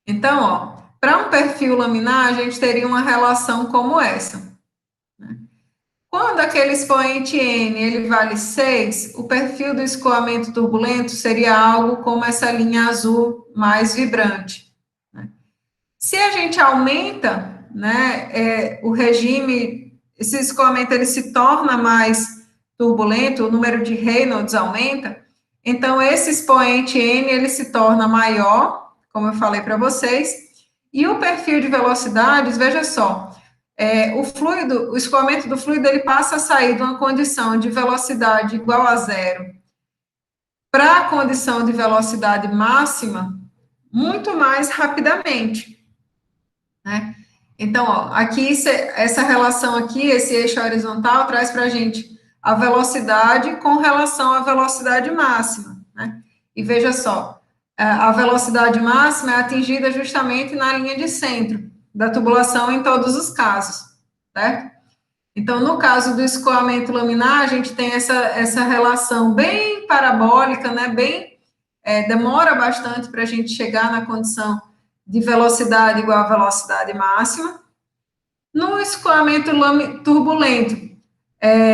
Então, ó, para um perfil laminar, a gente teria uma relação como essa, né? Quando aquele expoente N, ele vale 6, o perfil do escoamento turbulento seria algo como essa linha azul mais vibrante, né? Se a gente aumenta, né, o regime, esse escoamento ele se torna mais turbulento, o número de Reynolds aumenta, então esse expoente N, ele se torna maior, como eu falei para vocês, e o perfil de velocidades, veja só, o escoamento do fluido, ele passa a sair de uma condição de velocidade igual a zero para a condição de velocidade máxima muito mais rapidamente, né? Então, ó, aqui, essa relação aqui, esse eixo horizontal, traz para a gente a velocidade com relação à velocidade máxima, né? E veja só, a velocidade máxima é atingida justamente na linha de centro da tubulação em todos os casos, certo? Então, no caso do escoamento laminar, a gente tem essa relação bem parabólica, né? Demora bastante para a gente chegar na condição de velocidade igual à velocidade máxima. No escoamento turbulento,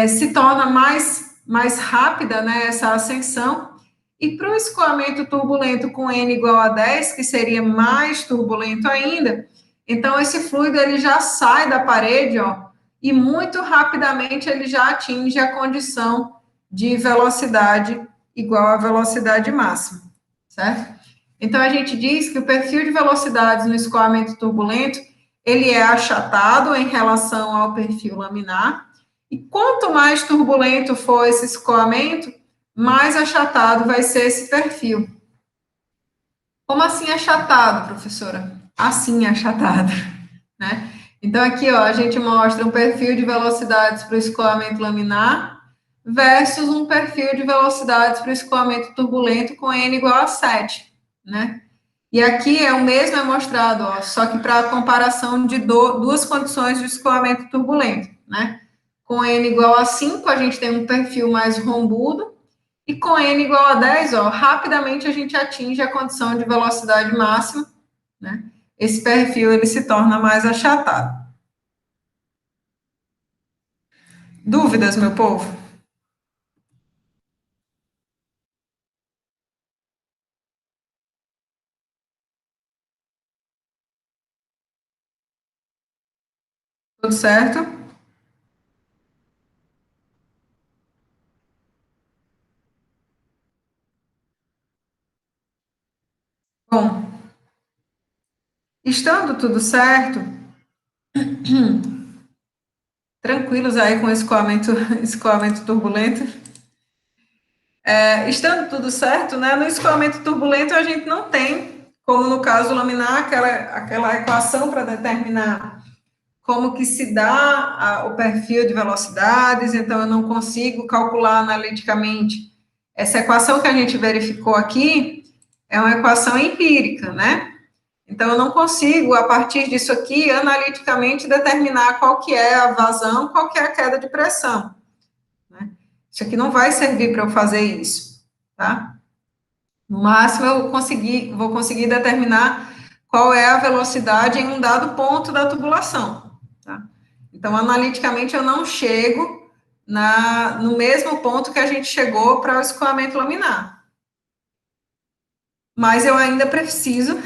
se torna mais rápida, né, essa ascensão, e para o escoamento turbulento com N igual a 10, que seria mais turbulento ainda, então esse fluido ele já sai da parede, ó, e muito rapidamente ele já atinge a condição de velocidade igual à velocidade máxima, certo? Então, a gente diz que o perfil de velocidades no escoamento turbulento, ele é achatado em relação ao perfil laminar, e quanto mais turbulento for esse escoamento, mais achatado vai ser esse perfil. Como assim achatado, professora? Assim achatado, né? Então, aqui, ó, a gente mostra um perfil de velocidades para o escoamento laminar versus um perfil de velocidades para o escoamento turbulento com N igual a 7, né? E aqui o mesmo é mostrado, ó, só que para a comparação de duas condições de escoamento turbulento, né? Com N igual a 5, a gente tem um perfil mais rombudo, e com N igual a 10, ó, rapidamente a gente atinge a condição de velocidade máxima, né? Esse perfil, ele se torna mais achatado. Dúvidas, meu povo? Tudo certo? Bom, estando tudo certo, tranquilos aí com o escoamento turbulento, estando tudo certo, né, no escoamento turbulento a gente não tem, como no caso laminar, aquela equação para determinar como que se dá o perfil de velocidades, então eu não consigo calcular analiticamente. Essa equação que a gente verificou aqui é uma equação empírica, né? Então eu não consigo, a partir disso aqui, analiticamente determinar qual que é a vazão, qual que é a queda de pressão, né? Isso aqui não vai servir para eu fazer isso, tá? No máximo eu vou conseguir determinar qual é a velocidade em um dado ponto da tubulação, tá? Então, analiticamente, eu não chego no mesmo ponto que a gente chegou para o escoamento laminar. Mas eu ainda preciso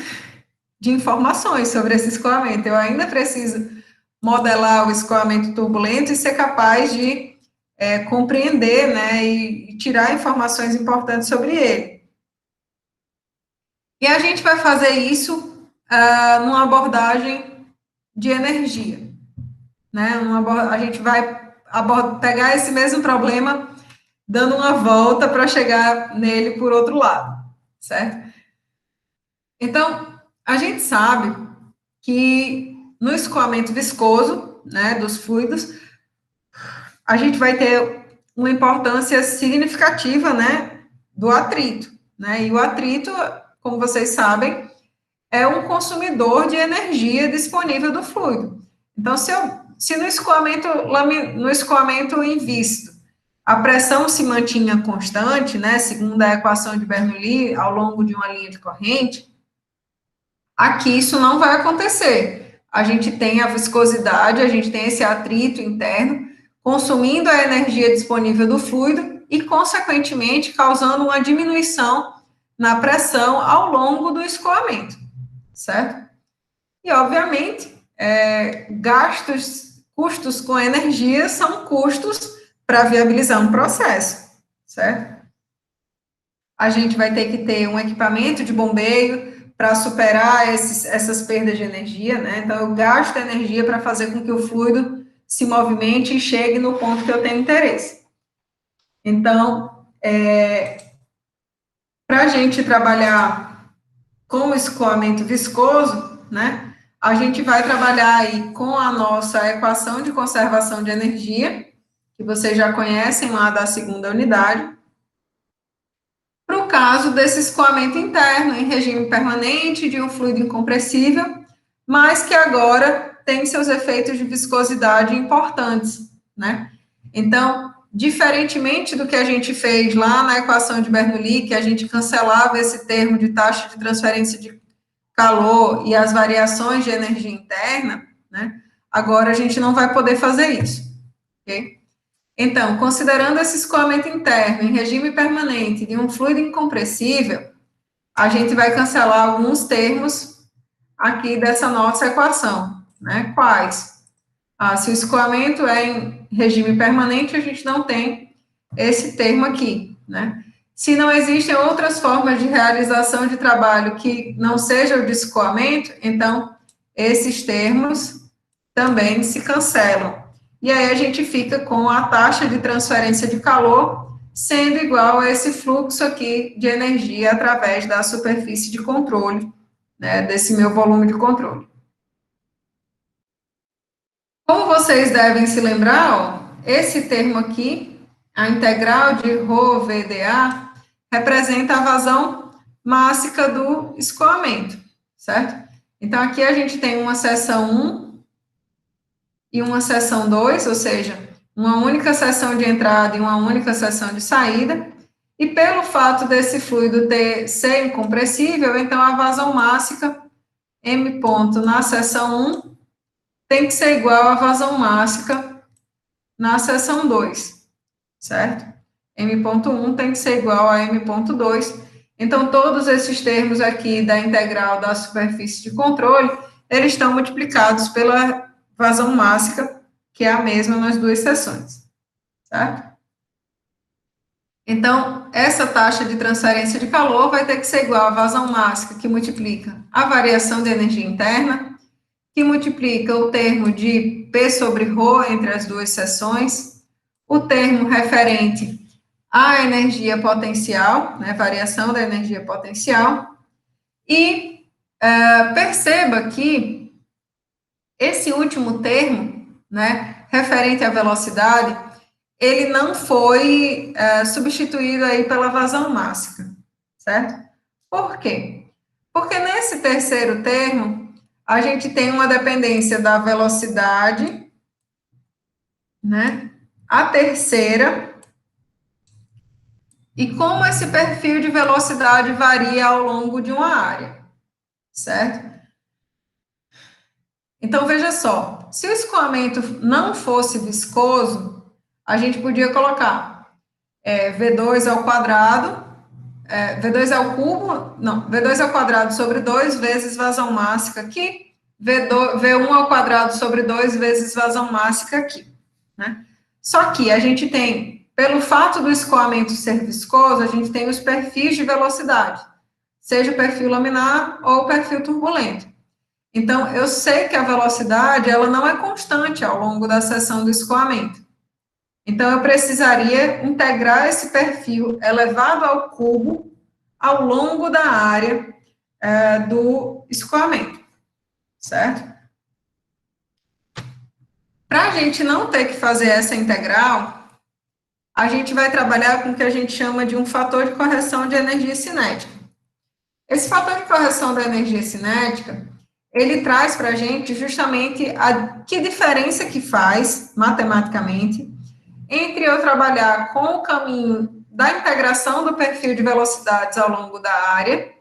de informações sobre esse escoamento. Eu ainda preciso modelar o escoamento turbulento e ser capaz de compreender, né, e tirar informações importantes sobre ele. E a gente vai fazer isso numa abordagem de energia, né? A gente vai pegar esse mesmo problema, dando uma volta para chegar nele por outro lado, certo? Então, a gente sabe que no escoamento viscoso, né, dos fluidos, a gente vai ter uma importância significativa, né, do atrito, né? E o atrito, como vocês sabem, é um consumidor de energia disponível do fluido. Então, se no escoamento invisto, a pressão se mantinha constante, né, segundo a equação de Bernoulli, ao longo de uma linha de corrente, aqui isso não vai acontecer. A gente tem a viscosidade, a gente tem esse atrito interno, consumindo a energia disponível do fluido e, consequentemente, causando uma diminuição na pressão ao longo do escoamento, certo? E, obviamente, custos com energia são custos para viabilizar um processo, certo? A gente vai ter que ter um equipamento de bombeio para superar essas perdas de energia, né? Então, eu gasto energia para fazer com que o fluido se movimente e chegue no ponto que eu tenho interesse. Então, para a gente trabalhar com o escoamento viscoso, né? A gente vai trabalhar aí com a nossa equação de conservação de energia, que vocês já conhecem lá da segunda unidade, para o caso desse escoamento interno em regime permanente de um fluido incompressível, mas que agora tem seus efeitos de viscosidade importantes, né? Então, diferentemente do que a gente fez lá na equação de Bernoulli, que a gente cancelava esse termo de taxa de transferência de calor e as variações de energia interna, né? Agora a gente não vai poder fazer isso, ok? Então, considerando esse escoamento interno em regime permanente de um fluido incompressível, a gente vai cancelar alguns termos aqui dessa nossa equação, né? Quais? Se o escoamento é em regime permanente, a gente não tem esse termo aqui, né? Se não existem outras formas de realização de trabalho que não seja o de escoamento, então esses termos também se cancelam. E aí a gente fica com a taxa de transferência de calor sendo igual a esse fluxo aqui de energia através da superfície de controle, né, desse meu volume de controle. Como vocês devem se lembrar, ó, esse termo aqui, a integral de ρ VdA, representa a vazão mássica do escoamento, certo? Então, aqui a gente tem uma seção 1 e uma seção 2, ou seja, uma única seção de entrada e uma única seção de saída, e pelo fato desse fluido ser incompressível, então a vazão mássica M ponto na seção 1 tem que ser igual à vazão mássica na seção 2, certo? M.1 tem que ser igual a M.2. Então, todos esses termos aqui da integral da superfície de controle, eles estão multiplicados pela vazão mássica, que é a mesma nas duas seções, certo? Então, essa taxa de transferência de calor vai ter que ser igual à vazão mássica, que multiplica a variação de energia interna, que multiplica o termo de P sobre ρ entre as duas seções, o termo referente à energia potencial, né, variação da energia potencial, e perceba que esse último termo, né, referente à velocidade, ele não foi substituído aí pela vazão mássica, certo? Por quê? Porque nesse terceiro termo, a gente tem uma dependência da velocidade, né? A terceira, e como esse perfil de velocidade varia ao longo de uma área, certo? Então, veja só, se o escoamento não fosse viscoso, a gente podia colocar V2 ao quadrado, V2 ao cubo, não, V2 ao quadrado sobre 2 vezes vazão mássica aqui, V1 ao quadrado sobre 2 vezes vazão mássica aqui, né? Só que a gente tem, pelo fato do escoamento ser viscoso, a gente tem os perfis de velocidade, seja o perfil laminar ou o perfil turbulento. Então, eu sei que a velocidade, ela não é constante ao longo da seção do escoamento. Então, eu precisaria integrar esse perfil elevado ao cubo ao longo da área do escoamento, certo? Para a gente não ter que fazer essa integral, a gente vai trabalhar com o que a gente chama de um fator de correção de energia cinética. Esse fator de correção da energia cinética, ele traz para a gente justamente que diferença que faz, matematicamente, entre eu trabalhar com o caminho da integração do perfil de velocidades ao longo da área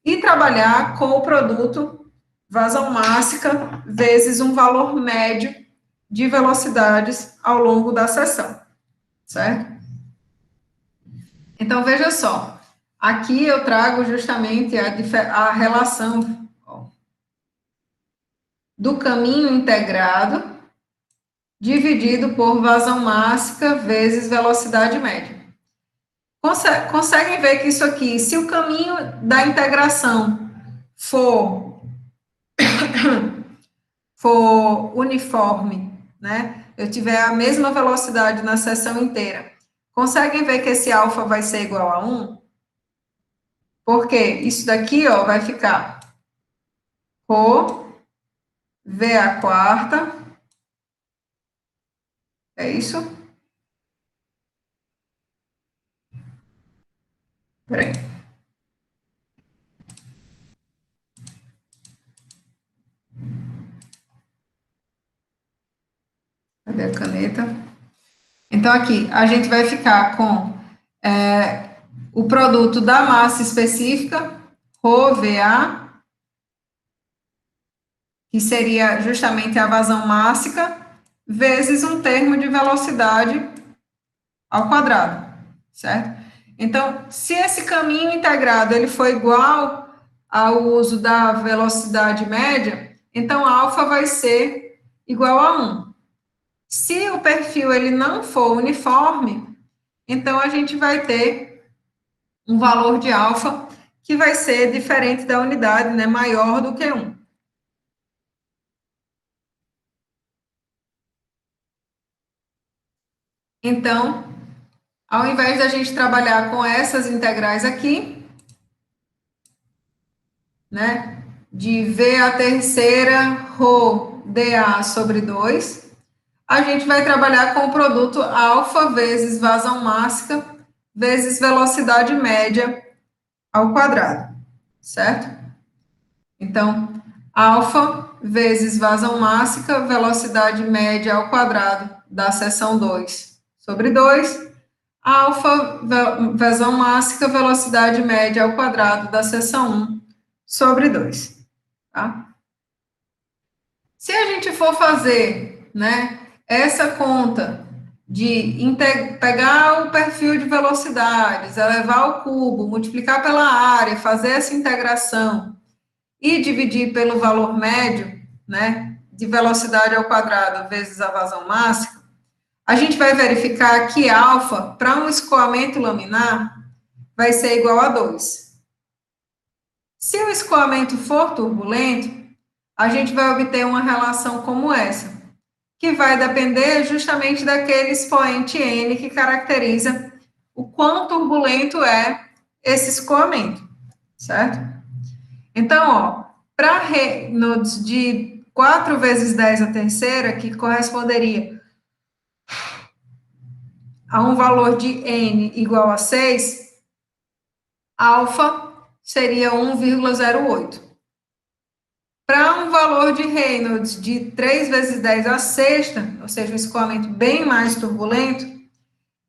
e trabalhar com o produto vazão mássica vezes um valor médio de velocidades ao longo da seção, certo? Então, veja só, aqui eu trago justamente a relação do caminho integrado dividido por vazão mássica vezes velocidade média. Conseguem ver que isso aqui, se o caminho da integração for uniforme, né? Eu tiver a mesma velocidade na seção inteira, conseguem ver que esse alfa vai ser igual a 1? Porque isso daqui, ó, vai ficar ρ V a quarta, é isso? Peraí. Cadê a caneta? Então, aqui, a gente vai ficar com o produto da massa específica, ρVA, que seria justamente a vazão mássica, vezes um termo de velocidade ao quadrado, certo? Então, se esse caminho integrado ele for igual ao uso da velocidade média, então alfa vai ser igual a 1. Se o perfil ele não for uniforme, então a gente vai ter um valor de alfa que vai ser diferente da unidade, né, maior do que 1. Então, ao invés da gente trabalhar com essas integrais aqui, né, de V a terceira ρ dA sobre 2, a gente vai trabalhar com o produto alfa vezes vazão mássica vezes velocidade média ao quadrado, certo? Então, alfa vezes vazão mássica, velocidade média ao quadrado da seção 2 sobre 2, alfa, vazão mássica, velocidade média ao quadrado da seção 1 sobre 2, tá? Se a gente for fazer, né, essa conta de pegar o perfil de velocidades, elevar ao cubo, multiplicar pela área, fazer essa integração e dividir pelo valor médio, né, de velocidade ao quadrado vezes a vazão máxima, a gente vai verificar que alfa, para um escoamento laminar, vai ser igual a 2. Se o escoamento for turbulento, a gente vai obter uma relação como essa, que vai depender justamente daquele expoente N que caracteriza o quão turbulento é esse escoamento, certo? Então, ó, para nodes de 4 vezes 10 a terceira, que corresponderia a um valor de N igual a 6, alfa seria 1,08. Para um valor de Reynolds de 3 vezes 10 a sexta, ou seja, um escoamento bem mais turbulento,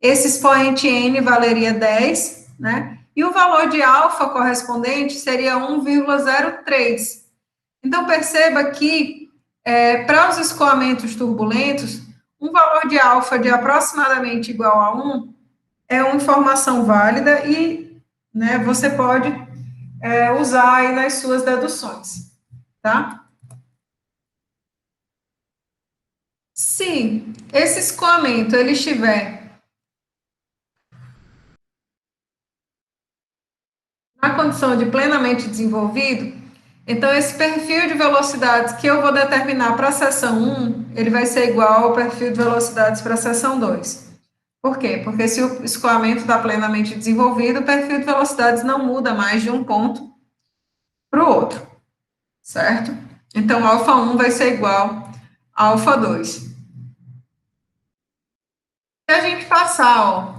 esse expoente N valeria 10, né? E o valor de alfa correspondente seria 1,03. Então, perceba que Para os escoamentos turbulentos, um valor de alfa de aproximadamente igual a 1 é uma informação válida e, né, você pode usar aí nas suas deduções, tá? Se esse escoamento ele estiver na condição de plenamente desenvolvido, então esse perfil de velocidades que eu vou determinar para a seção 1, ele vai ser igual ao perfil de velocidades para a seção 2. Por quê? Porque se o escoamento está plenamente desenvolvido, o perfil de velocidades não muda mais de um ponto para o outro, certo? Então, alfa 1 vai ser igual a alfa 2. Se a gente passar, ó,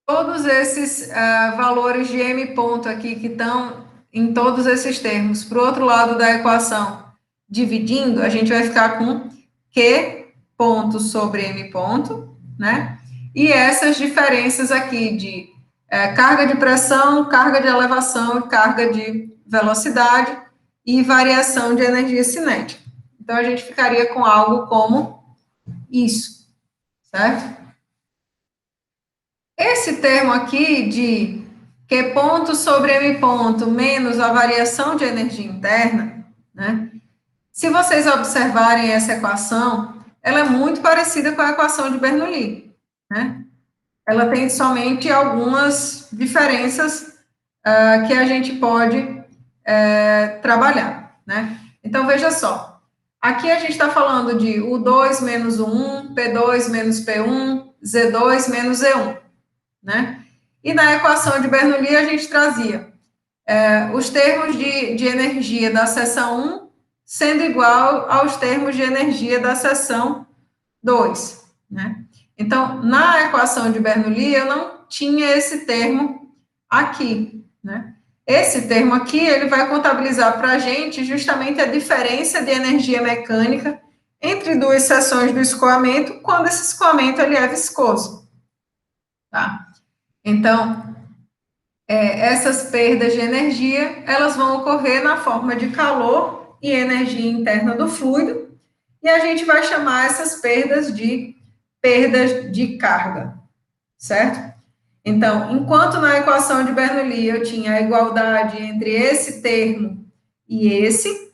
todos esses valores de m ponto aqui que estão em todos esses termos para o outro lado da equação, dividindo, a gente vai ficar com Q ponto sobre m ponto, né? E essas diferenças aqui de carga de pressão, carga de elevação e carga de velocidade e variação de energia cinética. Então, a gente ficaria com algo como isso, certo? Esse termo aqui de Q ponto sobre M ponto menos a variação de energia interna, né? Se vocês observarem essa equação, ela é muito parecida com a equação de Bernoulli, né? Ela tem somente algumas diferenças que a gente pode trabalhar, né? Então, veja só. Aqui a gente está falando de U2 menos U1, P2 menos P1, Z2 menos Z1, né? E na equação de Bernoulli a gente trazia os termos de energia da seção 1 sendo igual aos termos de energia da seção 2, né? Então, na equação de Bernoulli, eu não tinha esse termo aqui, né? Esse termo aqui, ele vai contabilizar para a gente justamente a diferença de energia mecânica entre duas seções do escoamento, quando esse escoamento ele é viscoso, tá? Então, essas perdas de energia, elas vão ocorrer na forma de calor e energia interna do fluido, e a gente vai chamar essas perdas de carga, certo? Então, enquanto na equação de Bernoulli eu tinha a igualdade entre esse termo e esse,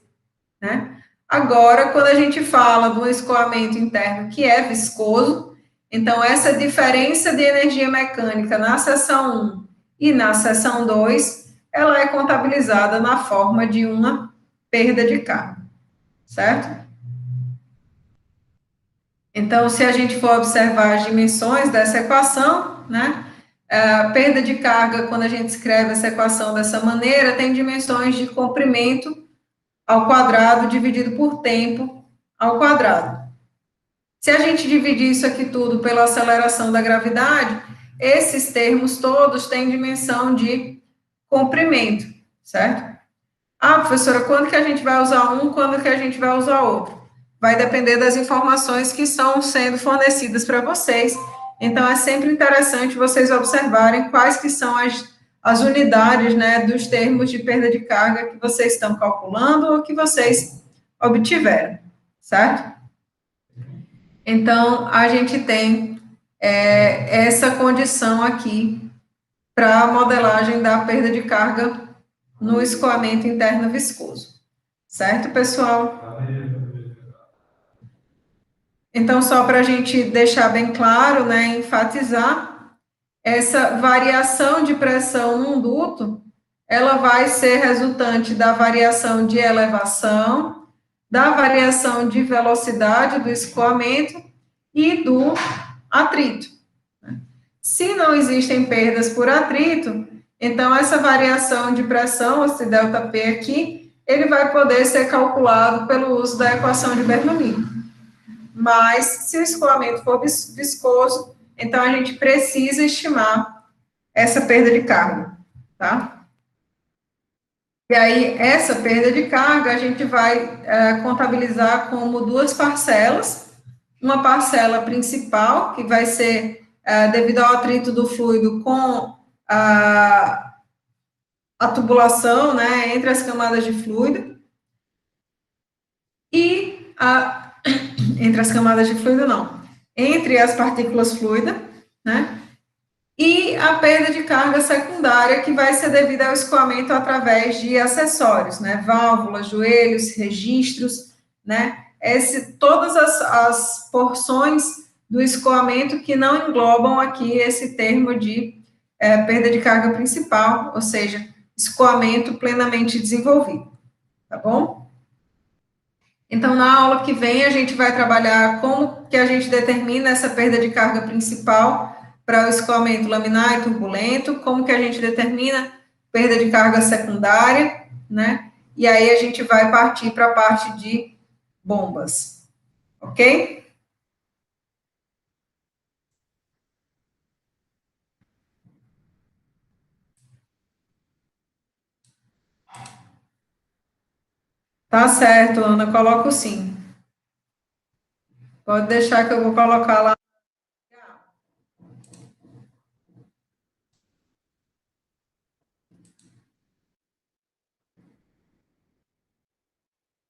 né? Agora, quando a gente fala do escoamento interno que é viscoso, então essa diferença de energia mecânica na seção 1 e na seção 2, ela é contabilizada na forma de uma perda de carga, certo? Então, se a gente for observar as dimensões dessa equação, né, a perda de carga, quando a gente escreve essa equação dessa maneira, tem dimensões de comprimento ao quadrado dividido por tempo ao quadrado. Se a gente dividir isso aqui tudo pela aceleração da gravidade, esses termos todos têm dimensão de comprimento, certo? Ah, professora, quando que a gente vai usar um, quando que a gente vai usar outro? Vai depender das informações que estão sendo fornecidas para vocês. Então, é sempre interessante vocês observarem quais que são as unidades, né, dos termos de perda de carga que vocês estão calculando ou que vocês obtiveram, certo? Então, a gente tem essa condição aqui para a modelagem da perda de carga no escoamento interno viscoso. Certo, pessoal? Então, só para a gente deixar bem claro, né, enfatizar, essa variação de pressão num duto, ela vai ser resultante da variação de elevação, da variação de velocidade do escoamento e do atrito. Se não existem perdas por atrito, então essa variação de pressão, esse ΔP aqui, ele vai poder ser calculado pelo uso da equação de Bernoulli. Mas, se o escoamento for viscoso, então a gente precisa estimar essa perda de carga, tá? E aí, essa perda de carga, a gente vai contabilizar como duas parcelas. Uma parcela principal, que vai ser devido ao atrito do fluido com a tubulação, né, entre as camadas de fluido. entre as camadas de fluido, não, entre as partículas fluidas, né? E a perda de carga secundária, que vai ser devida ao escoamento através de acessórios, né? Válvulas, joelhos, registros, né? Todas as porções do escoamento que não englobam aqui esse termo de perda de carga principal, ou seja, escoamento plenamente desenvolvido, tá bom? Então, na aula que vem, a gente vai trabalhar como que a gente determina essa perda de carga principal para o escoamento laminar e turbulento, como que a gente determina perda de carga secundária, né? E aí a gente vai partir para a parte de bombas, ok? Tá certo, Ana, coloco sim. Pode deixar que eu vou colocar lá.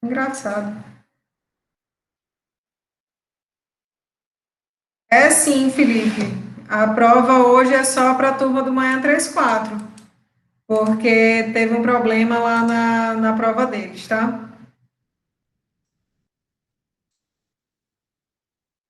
Engraçado. É sim, Felipe. A prova hoje é só para a turma do Manhã 34, porque teve um problema lá na prova deles, tá?